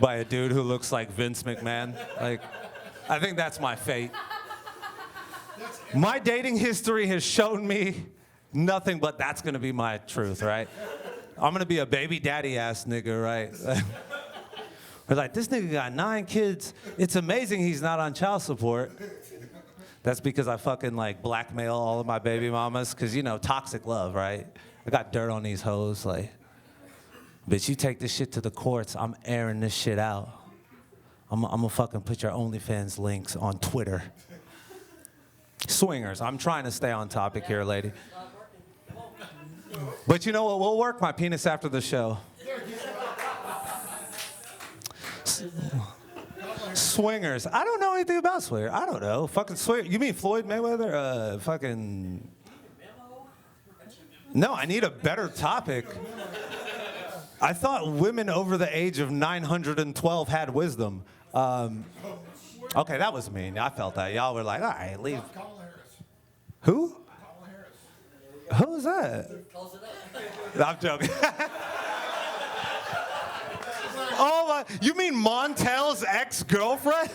by a dude who looks like Vince McMahon. Like, I think that's my fate. My dating history has shown me nothing but that's gonna be my truth, right? I'm gonna be a baby daddy ass nigga, right? We're like, this nigga got 9 kids. It's amazing he's not on child support. That's because I fucking like blackmail all of my baby mamas, cause you know, toxic love, right? I got dirt on these hoes, like, bitch, you take this shit to the courts, I'm airing this shit out. I'm gonna fucking put your OnlyFans links on Twitter. Swingers, I'm trying to stay on topic here, lady. But you know what will work? My penis after the show. Swingers. I don't know anything about swingers. I don't know. Fucking swinger. You mean Floyd Mayweather? Fucking. No, I need a better topic. I thought women over the age of 912 had wisdom. Okay, that was mean. I felt that. Y'all were like, all right, leave. Kamala Harris. Who? Kamala Harris. Who's that? I'm joking. Oh, you mean Montel's ex-girlfriend?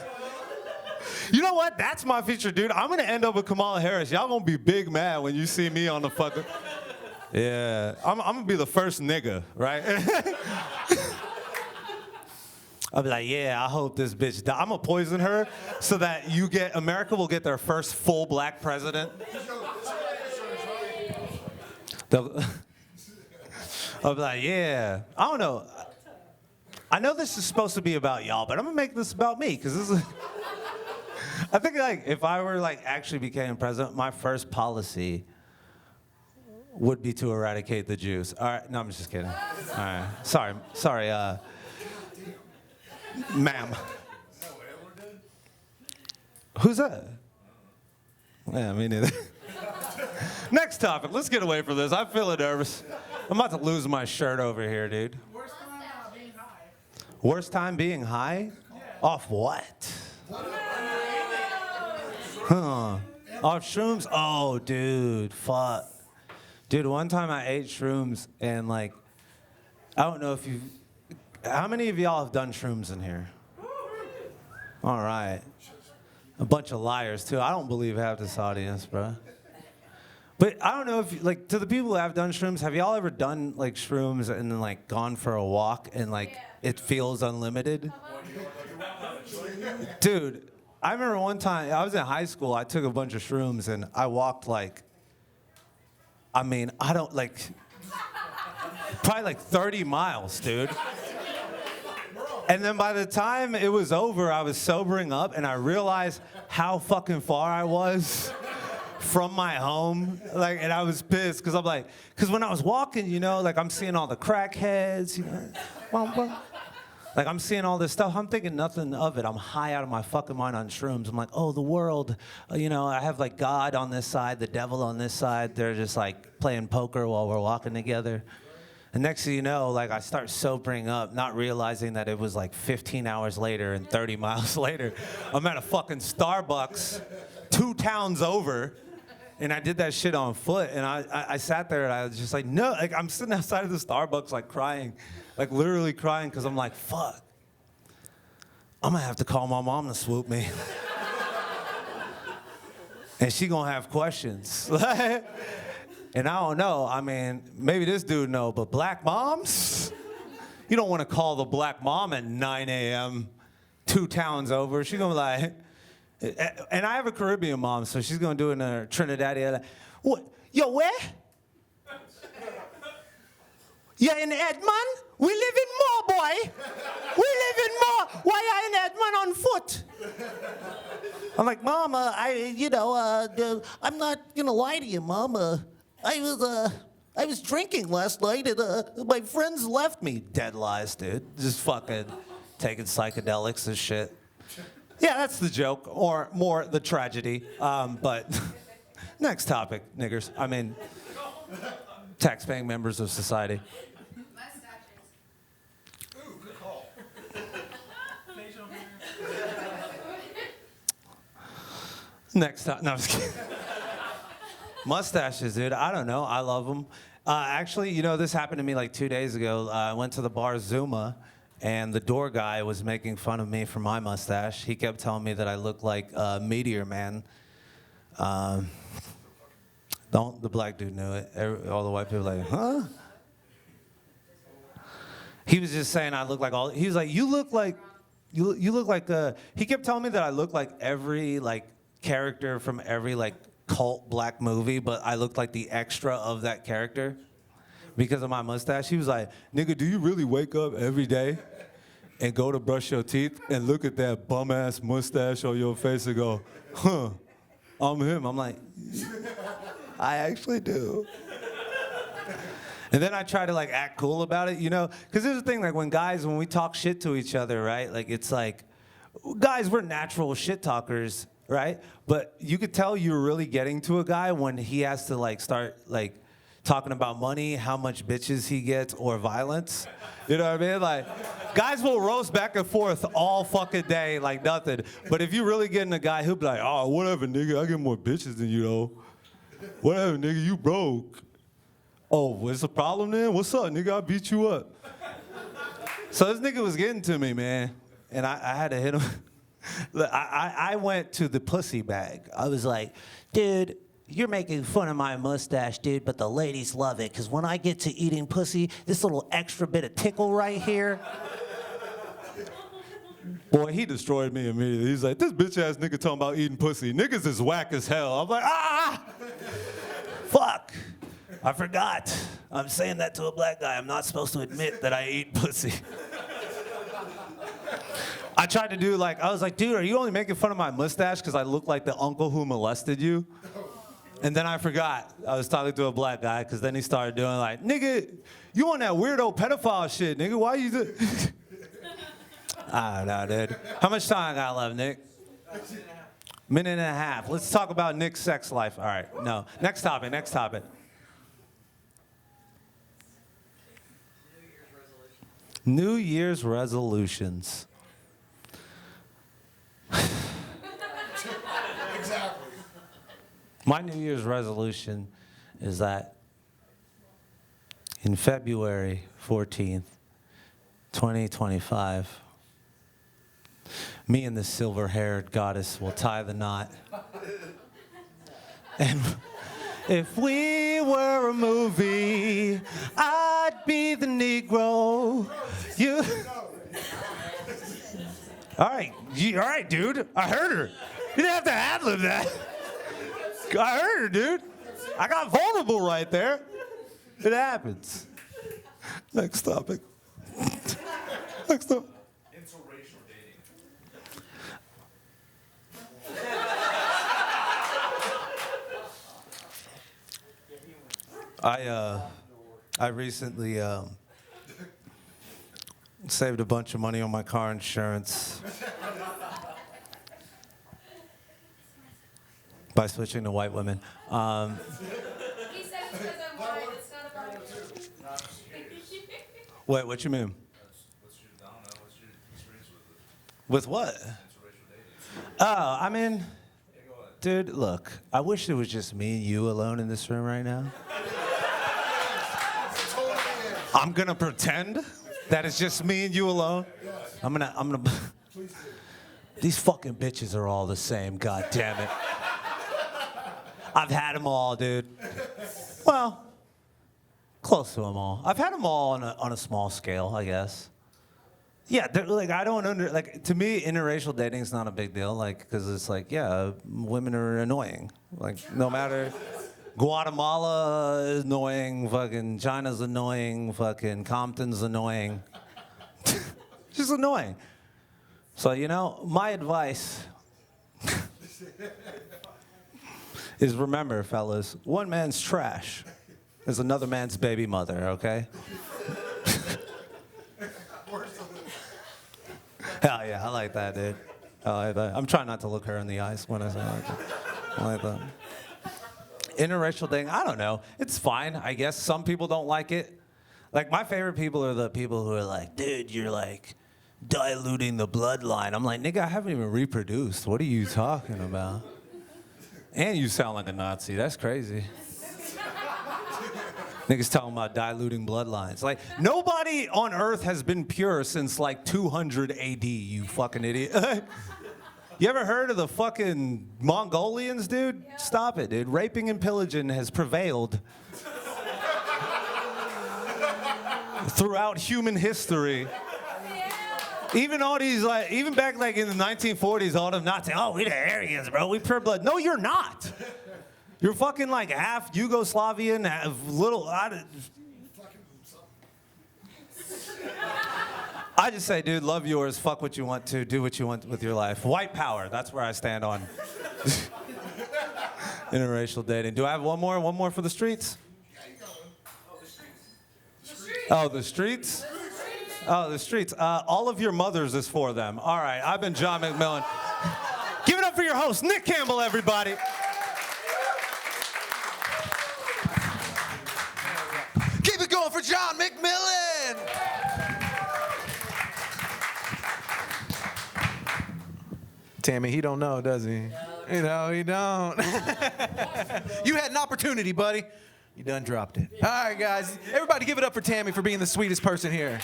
You know what? That's my future, dude. I'm gonna end up with Kamala Harris. Y'all gonna be big mad when you see me on the fucking. Yeah, I'm gonna be the first nigga, right? I'll be like, yeah, I hope this bitch die. I'm gonna poison her so that America will get their first full black president. I'll be like, yeah, I don't know. I know this is supposed to be about y'all, but I'm gonna make this about me, because this is. I think like if I were like actually became president, my first policy would be to eradicate the Jews. All right, no, I'm just kidding. All right, sorry, ma'am. Who's that? Yeah, me neither. Next topic. Let's get away from this. I'm feeling nervous. I'm about to lose my shirt over here, dude. Worst time being high? Yeah. Off what? Huh. Off shrooms? Oh, dude, fuck. Dude, one time I ate shrooms and like, I don't know if you, how many of y'all have done shrooms in here? All right. A bunch of liars too. I don't believe half this audience, bro. But I don't know if, like, to the people who have done shrooms, have y'all ever done like shrooms and then like gone for a walk and like, it feels unlimited? Dude, I remember one time, I was in high school, I took a bunch of shrooms and I walked like, probably like 30 miles, dude. And then by the time it was over, I was sobering up and I realized how fucking far I was from my home. Like, and I was pissed because I'm like, because when I was walking, you know, like I'm seeing all the crackheads, you know, like I'm seeing all this stuff. I'm thinking nothing of it. I'm high out of my fucking mind on shrooms. I'm like, oh, the world, you know, I have like God on this side, the devil on this side. They're just like playing poker while we're walking together. And next thing you know, like I start sobering up, not realizing that it was like 15 hours later and 30 miles later. I'm at a fucking Starbucks 2 towns over. And I did that shit on foot. And I sat there and I was just like, no, like I'm sitting outside of the Starbucks like crying. Like literally crying because I'm like, fuck. I'm gonna have to call my mom to swoop me. And she gonna have questions. And I don't know, I mean, maybe this dude know, but black moms? You don't wanna call the black mom at 9 a.m. 2 towns over. She gonna be like, And I have a Caribbean mom, so she's gonna do it in her Trinidadian. What? Yo, where? You in Edmond? We live in Moore, boy. We live in Moore. Why you in Edmond on foot? I'm like, Mom, I'm not gonna lie to you, Mom. I was drinking last night and my friends left me. Dead lies, dude. Just fucking taking psychedelics and shit. Yeah, that's the joke, or more the tragedy. But next topic, niggers. I mean, tax-paying members of society. Ooh, good call. Next time. No, I'm just kidding. Mustaches, dude. I don't know. I love them. Actually, this happened to me like 2 days ago. I went to the bar Zuma, and the door guy was making fun of me for my mustache. He kept telling me that I look like Meteor Man. The black dude knew it. All the white people were like, huh? He was just saying I look like all. He was like, you look like. He kept telling me that I look like every character from every cult black movie, but I looked like the extra of that character because of my mustache. He was like, nigga, do you really wake up every day and go to brush your teeth and look at that bum ass mustache on your face and go, huh, I'm him. I'm like, I actually do. And then I try to act cool about it, because there's the thing, when we talk shit to each other, right? It's like, guys, we're natural shit talkers, right? But you could tell you're really getting to a guy when he has to start talking about money, how much bitches he gets, or violence. You know what I mean? Guys will roast back and forth all fucking day like nothing. But if you really get in a guy, he'll be like, oh, whatever, nigga, I get more bitches than you, though. Whatever, nigga, you broke. Oh, what's the problem then? What's up, nigga? I beat you up. So this nigga was getting to me, man. And I had to hit him. I went to the pussy bag. I was like, dude, you're making fun of my mustache, dude, but the ladies love it. Because when I get to eating pussy, this little extra bit of tickle right here. Boy, he destroyed me immediately. He's like, this bitch ass nigga talking about eating pussy. Niggas is whack as hell. I'm like, fuck. I forgot. I'm saying that to a black guy. I'm not supposed to admit that I eat pussy. I tried to do I was like, dude, are you only making fun of my mustache because I look like the uncle who molested you? And then I forgot. I was talking to a black guy because then he started doing nigga, you on that weirdo pedophile shit, nigga. Why you do? I don't know, dude. How much time I got left, Nick? Minute and a half. Let's talk about Nick's sex life. All right, no. Next topic. New Year's resolutions. Exactly. My New Year's resolution is that in February 14th, 2025, me and the silver-haired goddess will tie the knot. And if we were a movie, I'd be the Negro. You. All right, dude. I heard her. You didn't have to ad-lib that. I heard her, dude. I got vulnerable right there. It happens. Next topic. Next topic. Interracial dating. I recently saved a bunch of money on my car insurance by switching to white women. He said it's because I'm white. It's not about you. Wait, what you mean? What's your experience with it? With what? Interracial dating. Oh, I mean, Yeah, go ahead. dude, look, I wish it was just me and you alone in this room right now. Totally is. I'm gonna pretend that it's just me and you alone. I'm gonna. Please do. These fucking bitches are all the same. God damn it. I've had them all, dude. Well, close to them all. I've had them all on a small scale, I guess. Yeah, like I don't like to me interracial dating is not a big deal, like because it's like yeah, women are annoying, like no matter. Guatemala is annoying, fucking China's annoying, fucking Compton's annoying. Just annoying. So you know, my advice is remember, fellas, one man's trash is another man's baby mother. Okay. Hell yeah, I like that, dude. I like that. I'm trying not to look her in the eyes when I say I like that. I like that. Interracial dating, I don't know. It's fine, I guess. Some people don't like it. Like, my favorite people are the people who are like, dude, you're like diluting the bloodline. I'm like, nigga, I haven't even reproduced. What are you talking about? And you sound like a Nazi. That's crazy. Niggas talking about diluting bloodlines. Like, nobody on Earth has been pure since like 200 AD, you fucking idiot. You ever heard of the fucking Mongolians, dude? Yeah. Stop it, dude. Raping and pillaging has prevailed throughout human history. Even all these, like, even back like in the 1940s, all them Nazis, oh, we the Aryans, bro. We pure blood. No, you're not. You're fucking like half Yugoslavian, half little. I just say, dude, love yours, fuck what you want to, do what you want with your life. White power, that's where I stand on interracial dating. Do I have one more? One more for the streets? Oh, the streets? Oh, the streets. All of your mothers is for them. All right, I've been Jon Mcmillian. Give it up for your host, Nick Campbell, everybody. Keep it going for Jon Mcmillian. Tammy, he don't know, does he? You know, he don't. You had an opportunity, buddy. You done dropped it. All right, guys. Everybody give it up for Tammy for being the sweetest person here.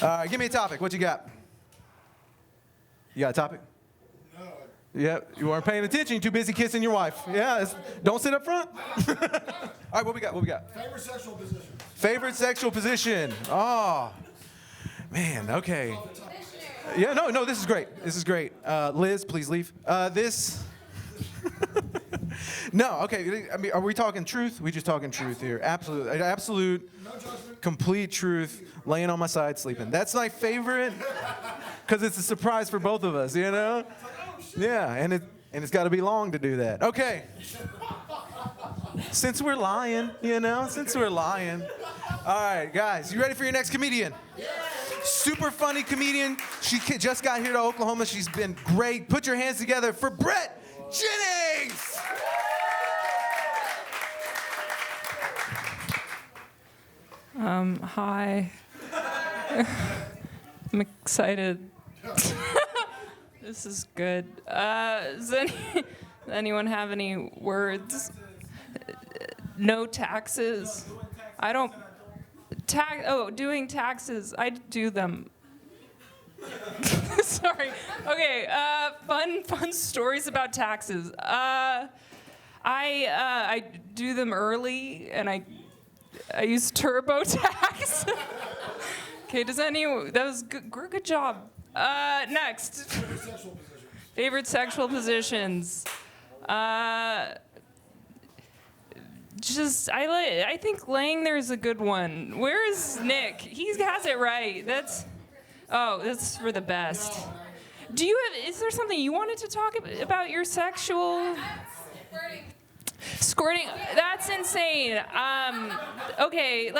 All right, give me a topic. What you got? You got a topic? No. Yep, you weren't paying attention. You're too busy kissing your wife. Yeah, don't sit up front. All right, what we got? What we got? Favorite sexual position. Favorite sexual position. Oh, man, okay. Yeah, no, this is great. This is great. Liz, please leave. This. No, okay. I mean, are we talking truth? We just talking truth here. Absolute, No judgment. complete truth. Laying on my side, sleeping. That's my favorite, because it's a surprise for both of us, you know? Yeah, and it's got to be long to do that. Okay. Since we're lying, you know, since we're lying. All right, guys, you ready for your next comedian? Super funny comedian. She just got here to Oklahoma. She's been great. Put your hands together for Brett Jennings. Hi. I'm excited. This is good. Does anyone have any words? No taxes. I don't. Doing taxes. I do them. Sorry. Okay. Fun stories about taxes. I do them early, and I use TurboTax. Okay. That was good job. Next. Favorite sexual positions. I think laying there is a good one. Where is Nick? He has it right. That's for the best. Is there something you wanted to talk about your sexual? Squirting. That's insane. Okay,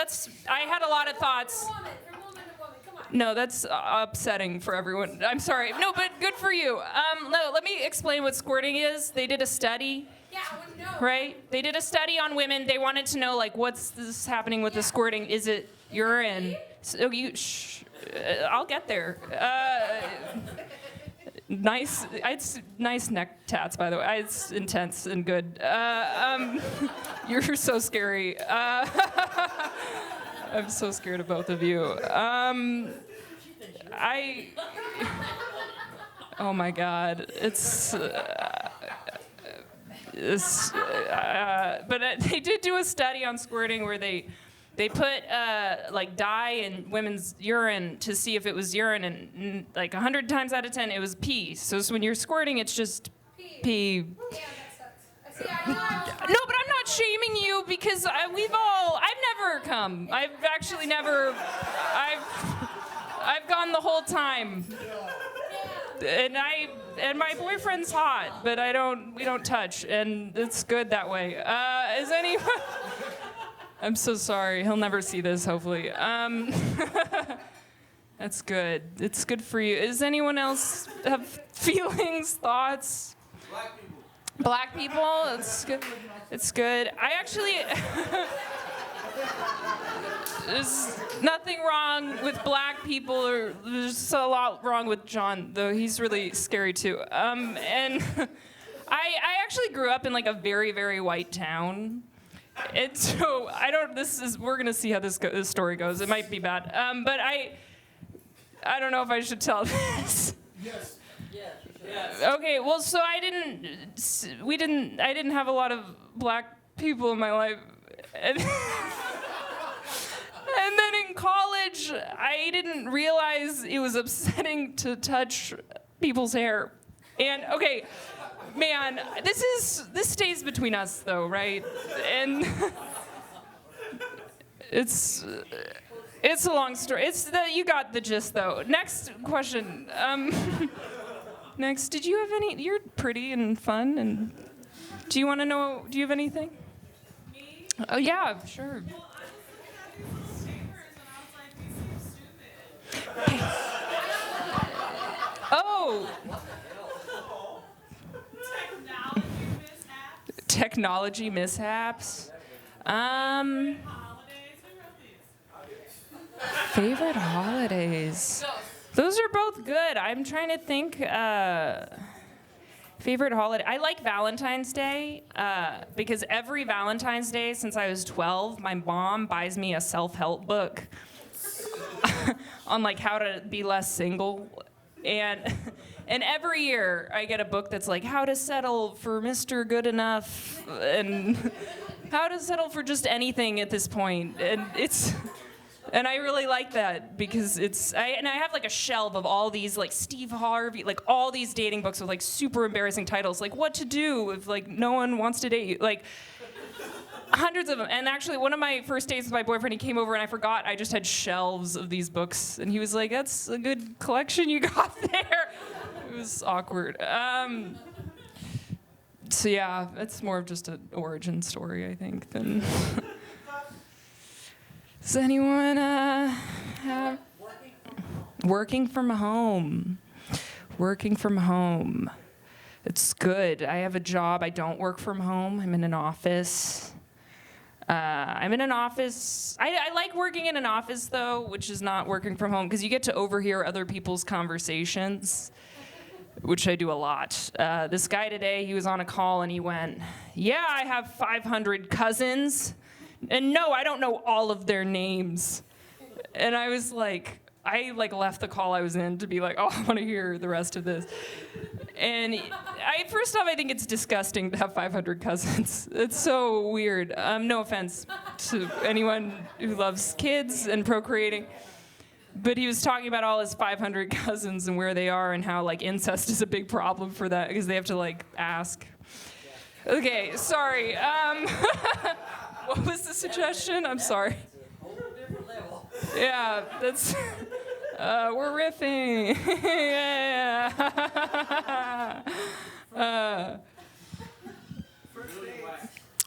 I had a lot of thoughts. No, that's upsetting for everyone. I'm sorry. No, but good for you. No, let me explain what squirting is. They did a study. Yeah, I wouldn't know. Right? They did a study on women. They wanted to know, like, what's this happening with the squirting? Is it urine? So I'll get there. Nice neck tats, by the way. It's intense and good. You're so scary. I'm so scared of both of you. Oh my God, but they did do a study on squirting where they They put like dye in women's urine to see if it was urine, and like 100 times out of 10 it was pee. So when you're squirting, it's just pee. Damn, that sucks. See, I know. No, but I'm not shaming you because I've never come. I've actually never. I've gone the whole time. And my boyfriend's hot, but we don't touch, and it's good that way. Is anyone? I'm so sorry. He'll never see this, hopefully. That's good. It's good for you. Does anyone else have feelings, thoughts? Black people. It's good. It's good. I actually. There's nothing wrong with black people, or there's a lot wrong with Jon, though he's really scary too. And I actually grew up in like a very, very white town. And so we're gonna see how this story goes. It might be bad. But I don't know if I should tell this. Yes. Okay, well, so I didn't have a lot of black people in my life. And then in college, I didn't realize it was upsetting to touch people's hair. And okay, man, this stays between us though, right? And it's a long story. You got the gist though. Next question. Next, did you have any? You're pretty and fun, and do you want to know? Do you have anything? Me? Oh yeah, sure. Oh. Technology mishaps. Favorite holidays. Those are both good. I'm trying to think. Favorite holiday. I like Valentine's Day because every Valentine's Day since I was 12, my mom buys me a self-help book on like how to be less single, and every year I get a book that's like how to settle for Mr. Good Enough and how to settle for just anything at this point, and I really like that because I have like a shelf of all these like Steve Harvey, like all these dating books with like super embarrassing titles, like what to do if like no one wants to date you, like hundreds of them. And actually one of my first dates with my boyfriend, he came over and I forgot I just had shelves of these books, and he was like, that's a good collection you got there. It was awkward. So yeah, it's more of just an origin story, I think, than Does anyone have working from home? Working from home. It's good. I have a job. I don't work from home. I'm in an office. I'm in an office. I like working in an office, though, which is not working from home, because you get to overhear other people's conversations, which I do a lot. This guy today, he was on a call, and he went, yeah, I have 500 cousins, and no, I don't know all of their names. And I was like, I left the call I was in to be like, oh, I want to hear the rest of this. And first off, I think it's disgusting to have 500 cousins. It's so weird. No offense to anyone who loves kids and procreating. But he was talking about all his 500 cousins and where they are and how incest is a big problem for that because they have to ask. Okay, sorry. What was the suggestion? I'm sorry. Yeah, that's. We're riffing. Yeah.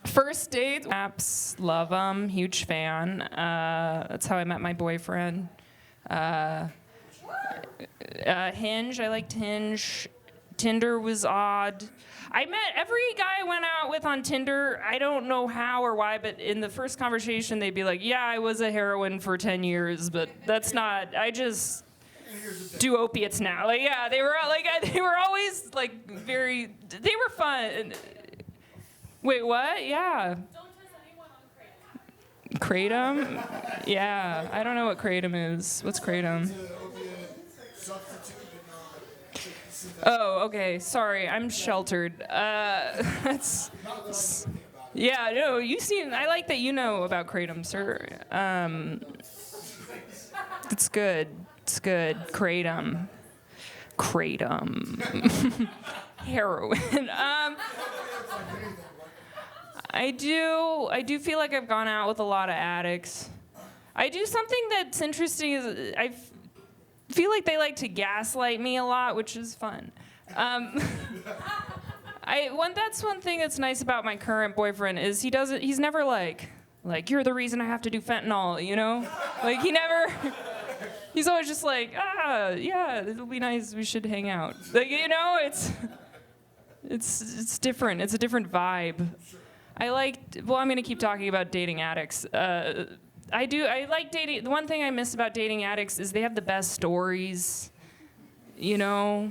First dates. Apps, love them. Huge fan. That's how I met my boyfriend. Hinge. I liked Hinge. Tinder was odd. I met every guy I went out with on Tinder. I don't know how or why, but in the first conversation, they'd be like, yeah, I was a heroine for 10 years, but that's not, I just do opiates now. Yeah, they were always very, they were fun. Wait, what? Yeah. Don't trust anyone on Kratom. Kratom? Yeah, I don't know what Kratom is. What's Kratom? Oh, okay. Sorry, I'm sheltered. Yeah, Yeah, no, I like that you know about kratom, sir. It's good. It's good. Kratom. Heroin. I do feel like I've gone out with a lot of addicts. I do something that's interesting is I feel like they like to gaslight me a lot, which is fun. That's one thing that's nice about my current boyfriend is he's never like you're the reason I have to do fentanyl, you know? Like he's always just like, yeah, it'll be nice, we should hang out. Like, you know, it's different. It's a different vibe. I'm gonna keep talking about dating addicts. I like dating. The one thing I miss about dating addicts is they have the best stories, you know?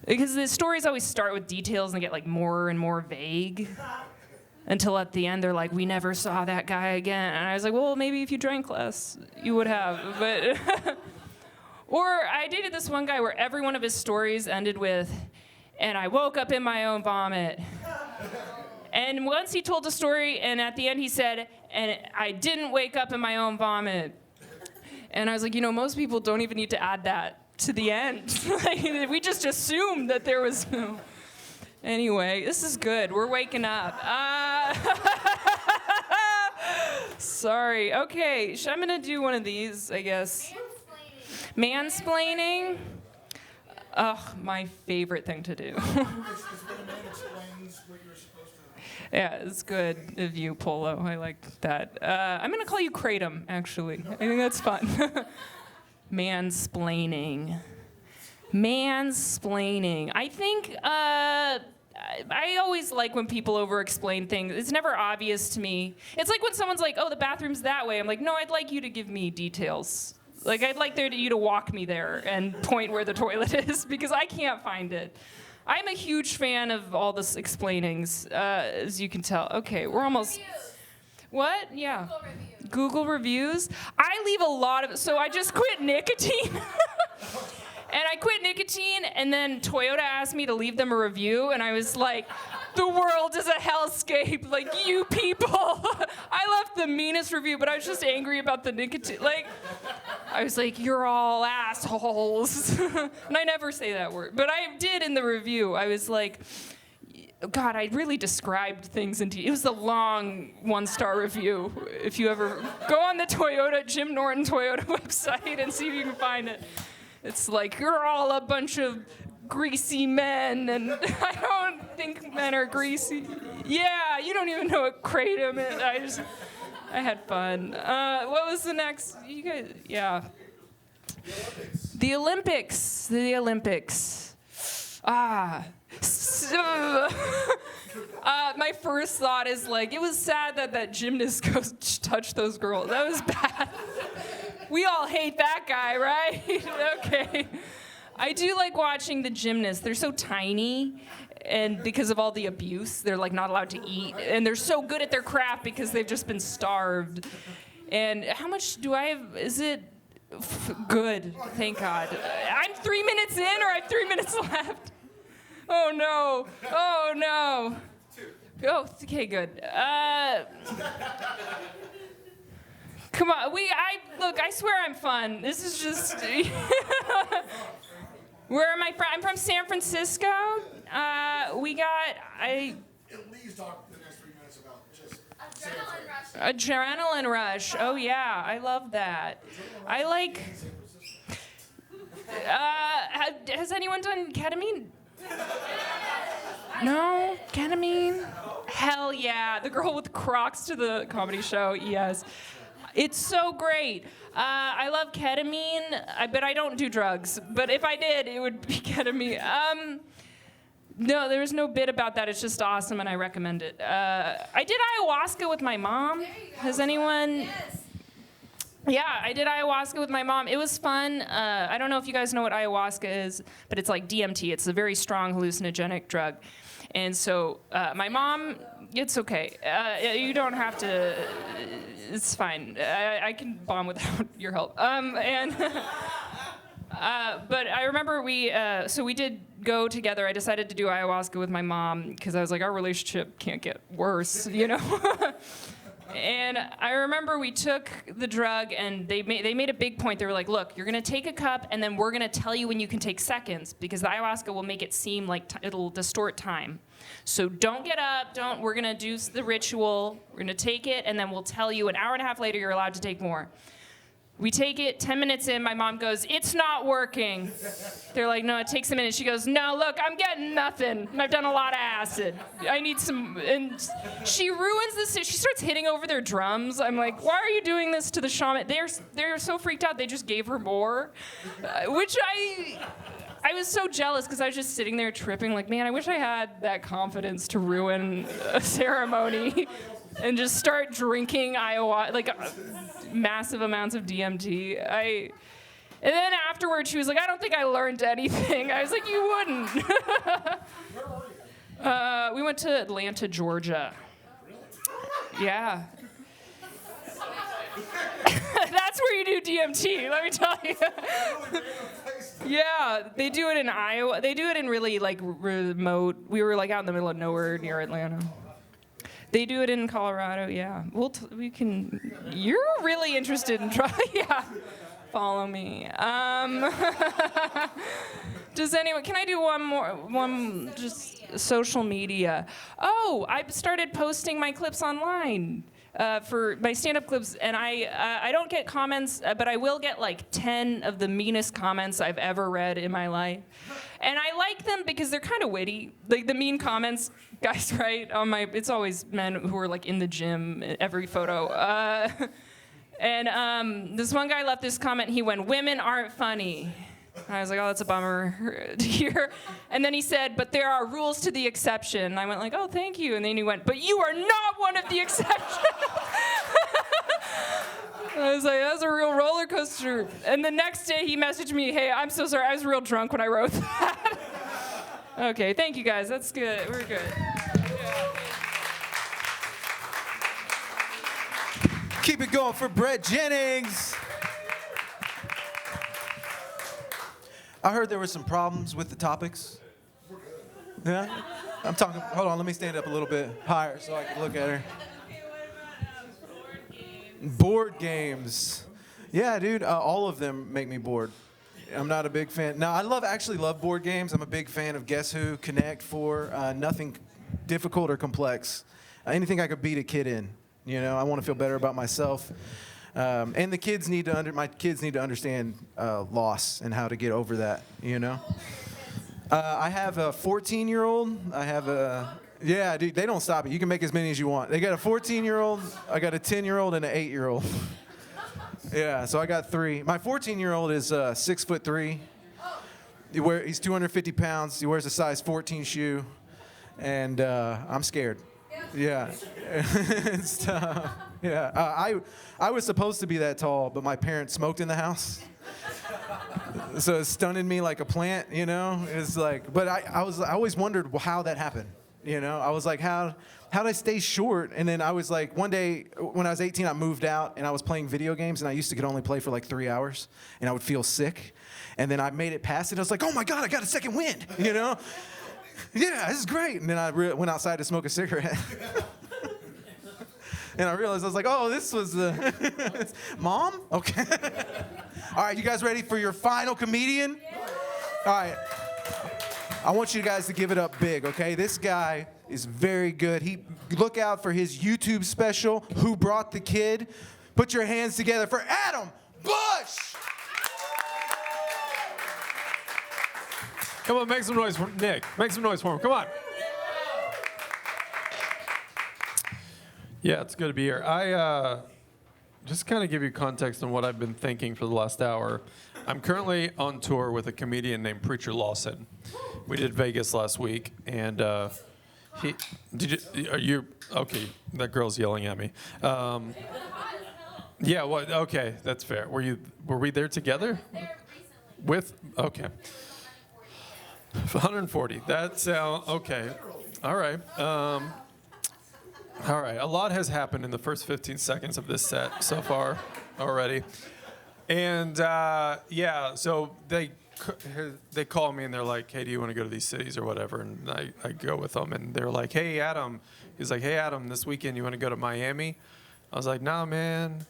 Because the stories always start with details and get like more and more vague until at the end they're like, we never saw that guy again. And I was like, well, maybe if you drank less, you would have. But or I dated this one guy where every one of his stories ended with, and I woke up in my own vomit. And once he told a story, and at the end he said, and I didn't wake up in my own vomit. And I was like, you know, most people don't even need to add that to the end. Like, we just assumed that there was no. Anyway, this is good. We're waking up. Sorry. Okay, I'm gonna do one of these, I guess. Mansplaining. Ugh, my favorite thing to do. Yeah, it's good of you, Polo. I like that. I'm gonna call you Kratom, actually. I think that's fun. Mansplaining. I think I always like when people over-explain things. It's never obvious to me. It's like when someone's like, oh, the bathroom's that way. I'm like, no, I'd like you to give me details. Like, I'd like you to walk me there and point where the toilet is, because I can't find it. I'm a huge fan of all this explainings, as you can tell. Okay, we're almost... What? Yeah. Google reviews. I leave a lot of... So I just quit nicotine. And I quit nicotine, and then Toyota asked me to leave them a review, and I was like, the world is a hellscape, like, you people. I left the meanest review, but I was just angry about the nicotine. Like, I was like, you're all assholes. And I never say that word, but I did in the review. I was like, God, I really described things it was a long 1-star review. If you ever go on the Jim Norton Toyota website and see if you can find it. It's like, you're all a bunch of greasy men, and I don't think men are greasy. Yeah, you don't even know what kratom is. I had fun. What was the next? You guys, yeah. The Olympics. My first thought is like, it was sad that gymnast touched those girls. That was bad. We all hate that guy, right? Okay. I do like watching the gymnasts. They're so tiny, and because of all the abuse, they're like not allowed to eat, and they're so good at their craft because they've just been starved. And how much do I have? Is it good? Thank God. I'm 3 minutes in, or I have 3 minutes left. Oh no. Oh, okay, good. Come on, look, I swear I'm fun. This is just, where am I from? I'm from San Francisco. At least talk the next 3 minutes about just Adrenaline rush. Oh yeah, I love that. I like, has anyone done ketamine? No? Ketamine? Hell yeah. The girl with Crocs to the comedy show, yes. It's so great. I love ketamine, but I don't do drugs. But if I did, it would be ketamine. No, there's no bit about that. It's just awesome, and I recommend it. I did ayahuasca with my mom. Has anyone? Yes. Yeah, I did ayahuasca with my mom. It was fun. I don't know if you guys know what ayahuasca is, but it's like DMT. It's a very strong hallucinogenic drug. And so my mom, it's okay. You don't have to, it's fine. I can bomb without your help. But I remember we did go together. I decided to do ayahuasca with my mom because I was like, our relationship can't get worse, you know? And I remember we took the drug, and they made a big point. They were like, look, you're going to take a cup, and then we're going to tell you when you can take seconds, because the ayahuasca will make it seem like it'll distort time. So don't get up. We're going to do the ritual. We're going to take it, and then we'll tell you an hour and a half later you're allowed to take more. We take it, 10 minutes in, my mom goes, it's not working. They're like, no, it takes a minute. She goes, no, look, I'm getting nothing. I've done a lot of acid. I need some, and she ruins this. She starts hitting over their drums. I'm like, why are you doing this to the shaman? They're so freaked out, they just gave her more, which I was so jealous because I was just sitting there tripping like, man, I wish I had that confidence to ruin a ceremony and just start drinking ayahuasca, like massive amounts of DMT. And then afterwards, she was like, I don't think I learned anything. I was like, you wouldn't. We went to Atlanta, Georgia. Yeah. That's where you do DMT, let me tell you. Yeah, they do it in Iowa. They do it in really like remote. We were like out in the middle of nowhere near Atlanta. They do it in Colorado. Yeah, we can. You're really interested in trying. Yeah, follow me. Does anyone? Can I do one just social media? Oh, I started posting my clips online. For my stand-up clips, and I don't get comments, but I will get like 10 of the meanest comments I've ever read in my life. And I like them because they're kind of witty. Like the mean comments, guys, right? It's always men who are like in the gym, every photo. And this one guy left this comment, he went, women aren't funny. I was like, oh, that's a bummer to hear. And then he said, but there are rules to the exception. And I went like, oh, thank you. And then he went, but you are not one of the exceptions. I was like, that's a real roller coaster. And the next day he messaged me, hey, I'm so sorry. I was real drunk when I wrote that. Okay, thank you guys. That's good. We're good. Keep it going for Brett Jennings. I heard there were some problems with the topics. Yeah? I'm talking, hold on, let me stand up a little bit higher so I can look at her. Board games. Yeah, dude, all of them make me bored. I'm not a big fan. No, I actually love board games. I'm a big fan of Guess Who, Connect Four, nothing difficult or complex. Anything I could beat a kid in. You know, I want to feel better about myself. And the kids my kids need to understand loss and how to get over that, you know? I have a 14-year-old. Yeah, dude, they don't stop it. You can make as many as you want. They got a 14-year-old, I got a 10-year-old, and an 8-year-old. Yeah, so I got 3. My 14-year-old is 6'3". He's 250 pounds. He wears a size 14 shoe, and I'm scared. Yeah. It's tough. Yeah, I was supposed to be that tall, but my parents smoked in the house, so it stunted me like a plant. You know, it's like. But I always wondered how that happened. You know, I was like, how did I stay short? And then I was like, one day when I was 18, I moved out and I was playing video games, and I used to could only play for like 3 hours, and I would feel sick, and then I made it past it. I was like, oh my God, I got a second wind. You know, yeah, this is great. And then I went outside to smoke a cigarette. And I realized, I was like, oh, this was Mom? Okay. All right, you guys ready for your final comedian? All right. I want you guys to give it up big, okay? This guy is very good. Look out for his YouTube special, Who Brought the Kid? Put your hands together for Adam Bush! Come on, make some noise for Nick. Make some noise for him. Come on. Yeah, it's good to be here. I just kind of give you context on what I've been thinking for the last hour. I'm currently on tour with a comedian named Preacher Lawson. We did Vegas last week, and are you okay? That girl's yelling at me. Yeah, what? Okay, that's fair. Were we there together? Okay. 140. That's okay. All right. All right, a lot has happened in the first 15 seconds of this set so far already. And yeah, so they they call me and they're like, hey, do you want to go to these cities or whatever? And I go with them, and they're like, hey, Adam. He's like, hey, Adam, this weekend you want to go to Miami? I was like, nah, man.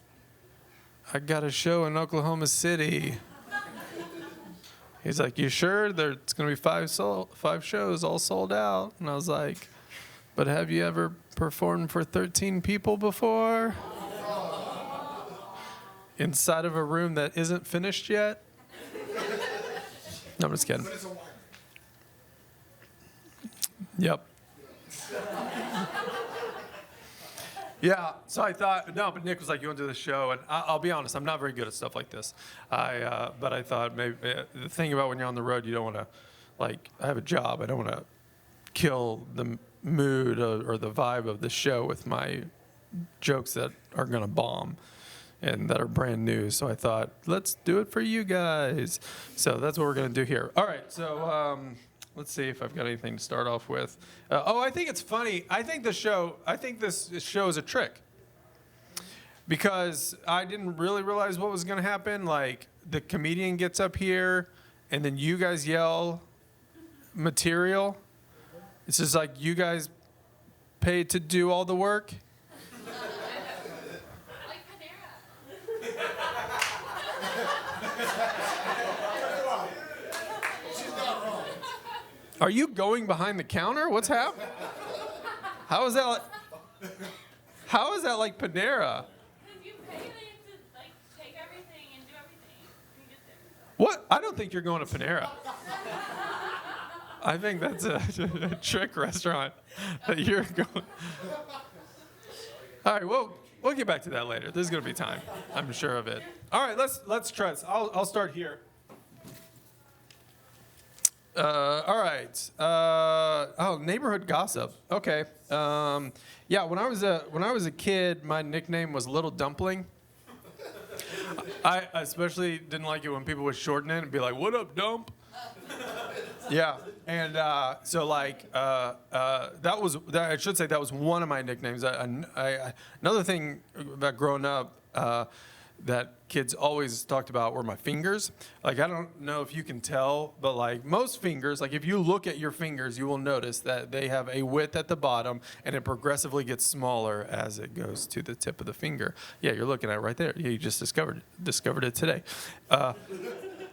I got a show in Oklahoma City. He's like, you sure? It's going to be 5 shows all sold out. And I was like, but have you ever performed for 13 people before? Inside of a room that isn't finished yet? No, I'm just kidding. Yep. Yeah, so I thought, no, but Nick was like, you want to do the show? And I'll be honest, I'm not very good at stuff like this. But I thought maybe the thing about when you're on the road, you don't want to, like, I have a job. I don't want to kill the mood or the vibe of the show with my jokes that are going to bomb and that are brand new. So I thought, let's do it for you guys. So that's what we're going to do here. All right, so let's see if I've got anything to start off with. I think it's funny. I think this show is a trick. Because I didn't really realize what was going to happen. Like, the comedian gets up here, and then you guys yell material. It's just like you guys paid to do all the work. Like Panera. Are you going behind the counter? What's happening? How is that like? How is that like Panera? Because you pay them to like take everything and do everything and get there. What? I don't think you're going to Panera. I think that's a trick restaurant that you're going. All right, well, we'll get back to that later. There's going to be time. I'm sure of it. All right, let's try this. I'll start here. All right. Neighborhood gossip. Okay. Yeah, when I was a kid, my nickname was Little Dumpling. I especially didn't like it when people would shorten it and be like, "What up, Dump?" Yeah, and so like that was I should say that was one of my nicknames. Another thing about growing up that kids always talked about were my fingers. Like, I don't know if you can tell, but like most fingers, like if you look at your fingers, you will notice that they have a width at the bottom and it progressively gets smaller as it goes to the tip of the finger. Yeah, you're looking at it right there. Yeah, you just discovered it today.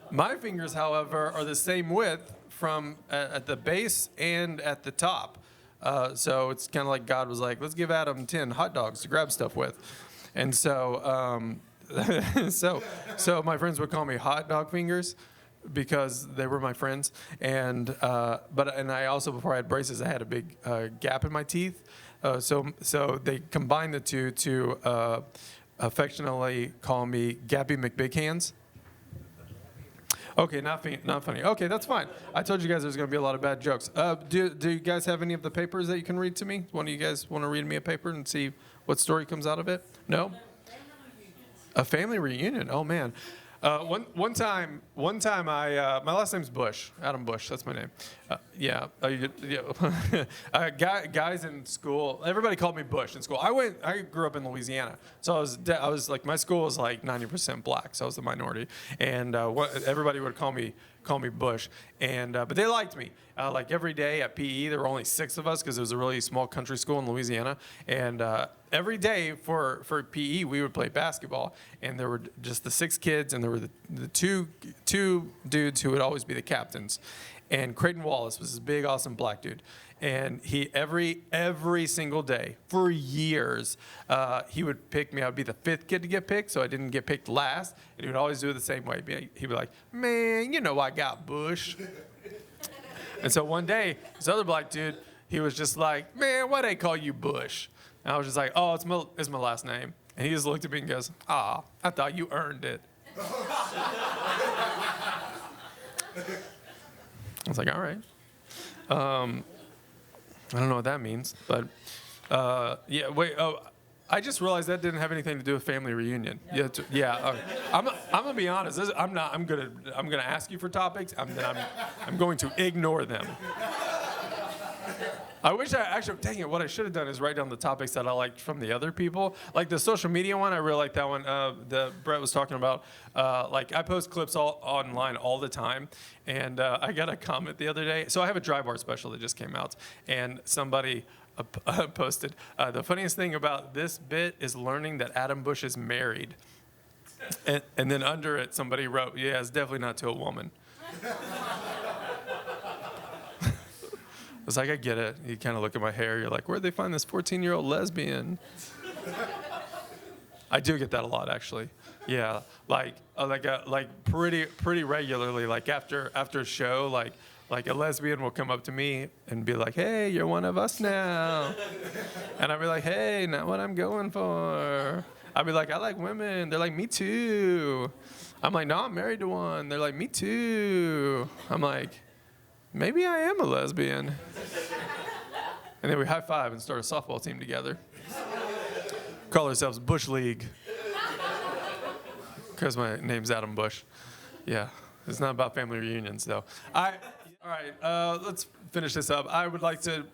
My fingers, however, are the same width from at the base and at the top. So it's kind of like God was like, let's give Adam 10 hot dogs to grab stuff with. And so so my friends would call me Hot Dog Fingers because they were my friends. And I also, before I had braces, I had a big gap in my teeth. So they combined the two to affectionately call me Gappy McBig Hands. Okay, not funny. Okay, that's fine. I told you guys there's going to be a lot of bad jokes. Do you guys have any of the papers that you can read to me? One of you guys want to read me a paper and see what story comes out of it? No? A family reunion. Oh man. One time I my last name's Bush, Adam Bush. That's my name. Guys in school, everybody called me Bush in school. I grew up in Louisiana, so I was like, my school was like 90% black, so I was the minority, and everybody would call me Bush, and but they liked me. Like every day at PE, there were only 6 of us because it was a really small country school in Louisiana, and every day for PE we would play basketball, and there were just the 6 kids, and there were the two dudes who would always be the captains, and Creighton Wallace was this big, awesome black dude. And he every single day for years, he would pick me. I would be the 5th kid to get picked, so I didn't get picked last. And he would always do it the same way. He'd be like, "Man, you know I got Bush." And so one day, this other black dude, he was just like, "Man, why they call you Bush?" And I was just like, "Oh, it's my last name." And he just looked at me and goes, "Ah, I thought you earned it." I was like, "All right." I don't know what that means, but yeah. Wait. Oh, I just realized that didn't have anything to do with family reunion. Yeah. I'm gonna be honest. I'm gonna ask you for topics. I'm going to ignore them. I wish dang it, what I should have done is write down the topics that I liked from the other people. Like the social media one, I really like that one. Brett was talking about, like I post clips online all the time. And I got a comment the other day. So I have a dry bar special that just came out. And somebody posted, the funniest thing about this bit is learning that Adam Bush is married. And then under it, somebody wrote, yeah, it's definitely not to a woman. It's like, I get it. You kind of look at my hair. You're like, where'd they find this 14-year-old lesbian? I do get that a lot, actually. Yeah, like pretty regularly. Like after a show, like a lesbian will come up to me and be like, hey, you're one of us now. And I'll be like, hey, not what I'm going for. I'll be like, I like women. They're like, me too. I'm like, no, I'm married to one. They're like, me too. I'm like, maybe I am a lesbian. And then we high five and start a softball team together. Call ourselves Bush League. Because my name's Adam Bush. Yeah, it's not about family reunions, though. All right, let's finish this up. I would like to,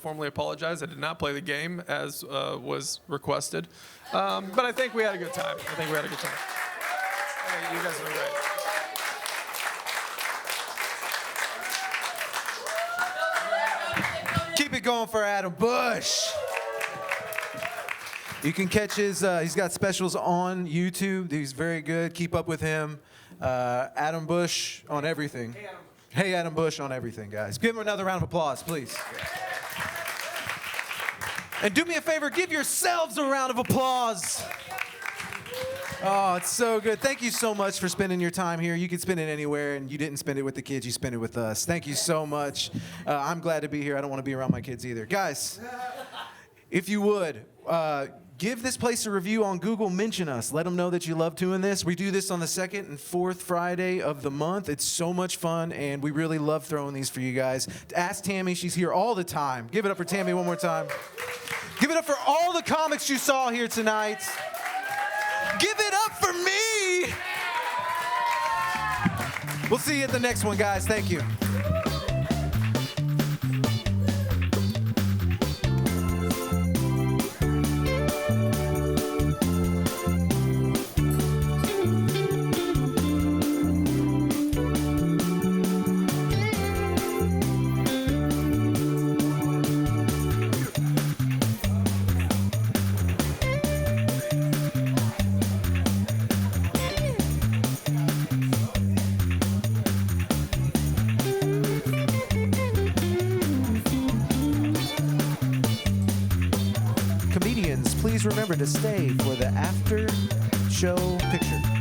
formally apologize. I did not play the game as was requested. But I think we had a good time. Hey, you guys are great. Keep it going for Adam Bush. You can catch he's got specials on YouTube. He's very good. Keep up with him. Adam Bush on everything. Hey, Adam Bush on everything, guys. Give him another round of applause, please. And do me a favor, give yourselves a round of applause. Oh, it's so good. Thank you so much for spending your time here. You could spend it anywhere, and you didn't spend it with the kids. You spent it with us. Thank you so much. I'm glad to be here. I don't want to be around my kids either. Guys, if you would, give this place a review on Google. Mention us. Let them know that you love doing this. We do this on the 2nd and 4th Friday of the month. It's so much fun, and we really love throwing these for you guys. Ask Tammy. She's here all the time. Give it up for Tammy one more time. Give it up for all the comics you saw here tonight. Give it up for me. We'll see you at the next one, guys. Thank you. Please remember to stay for the after show picture.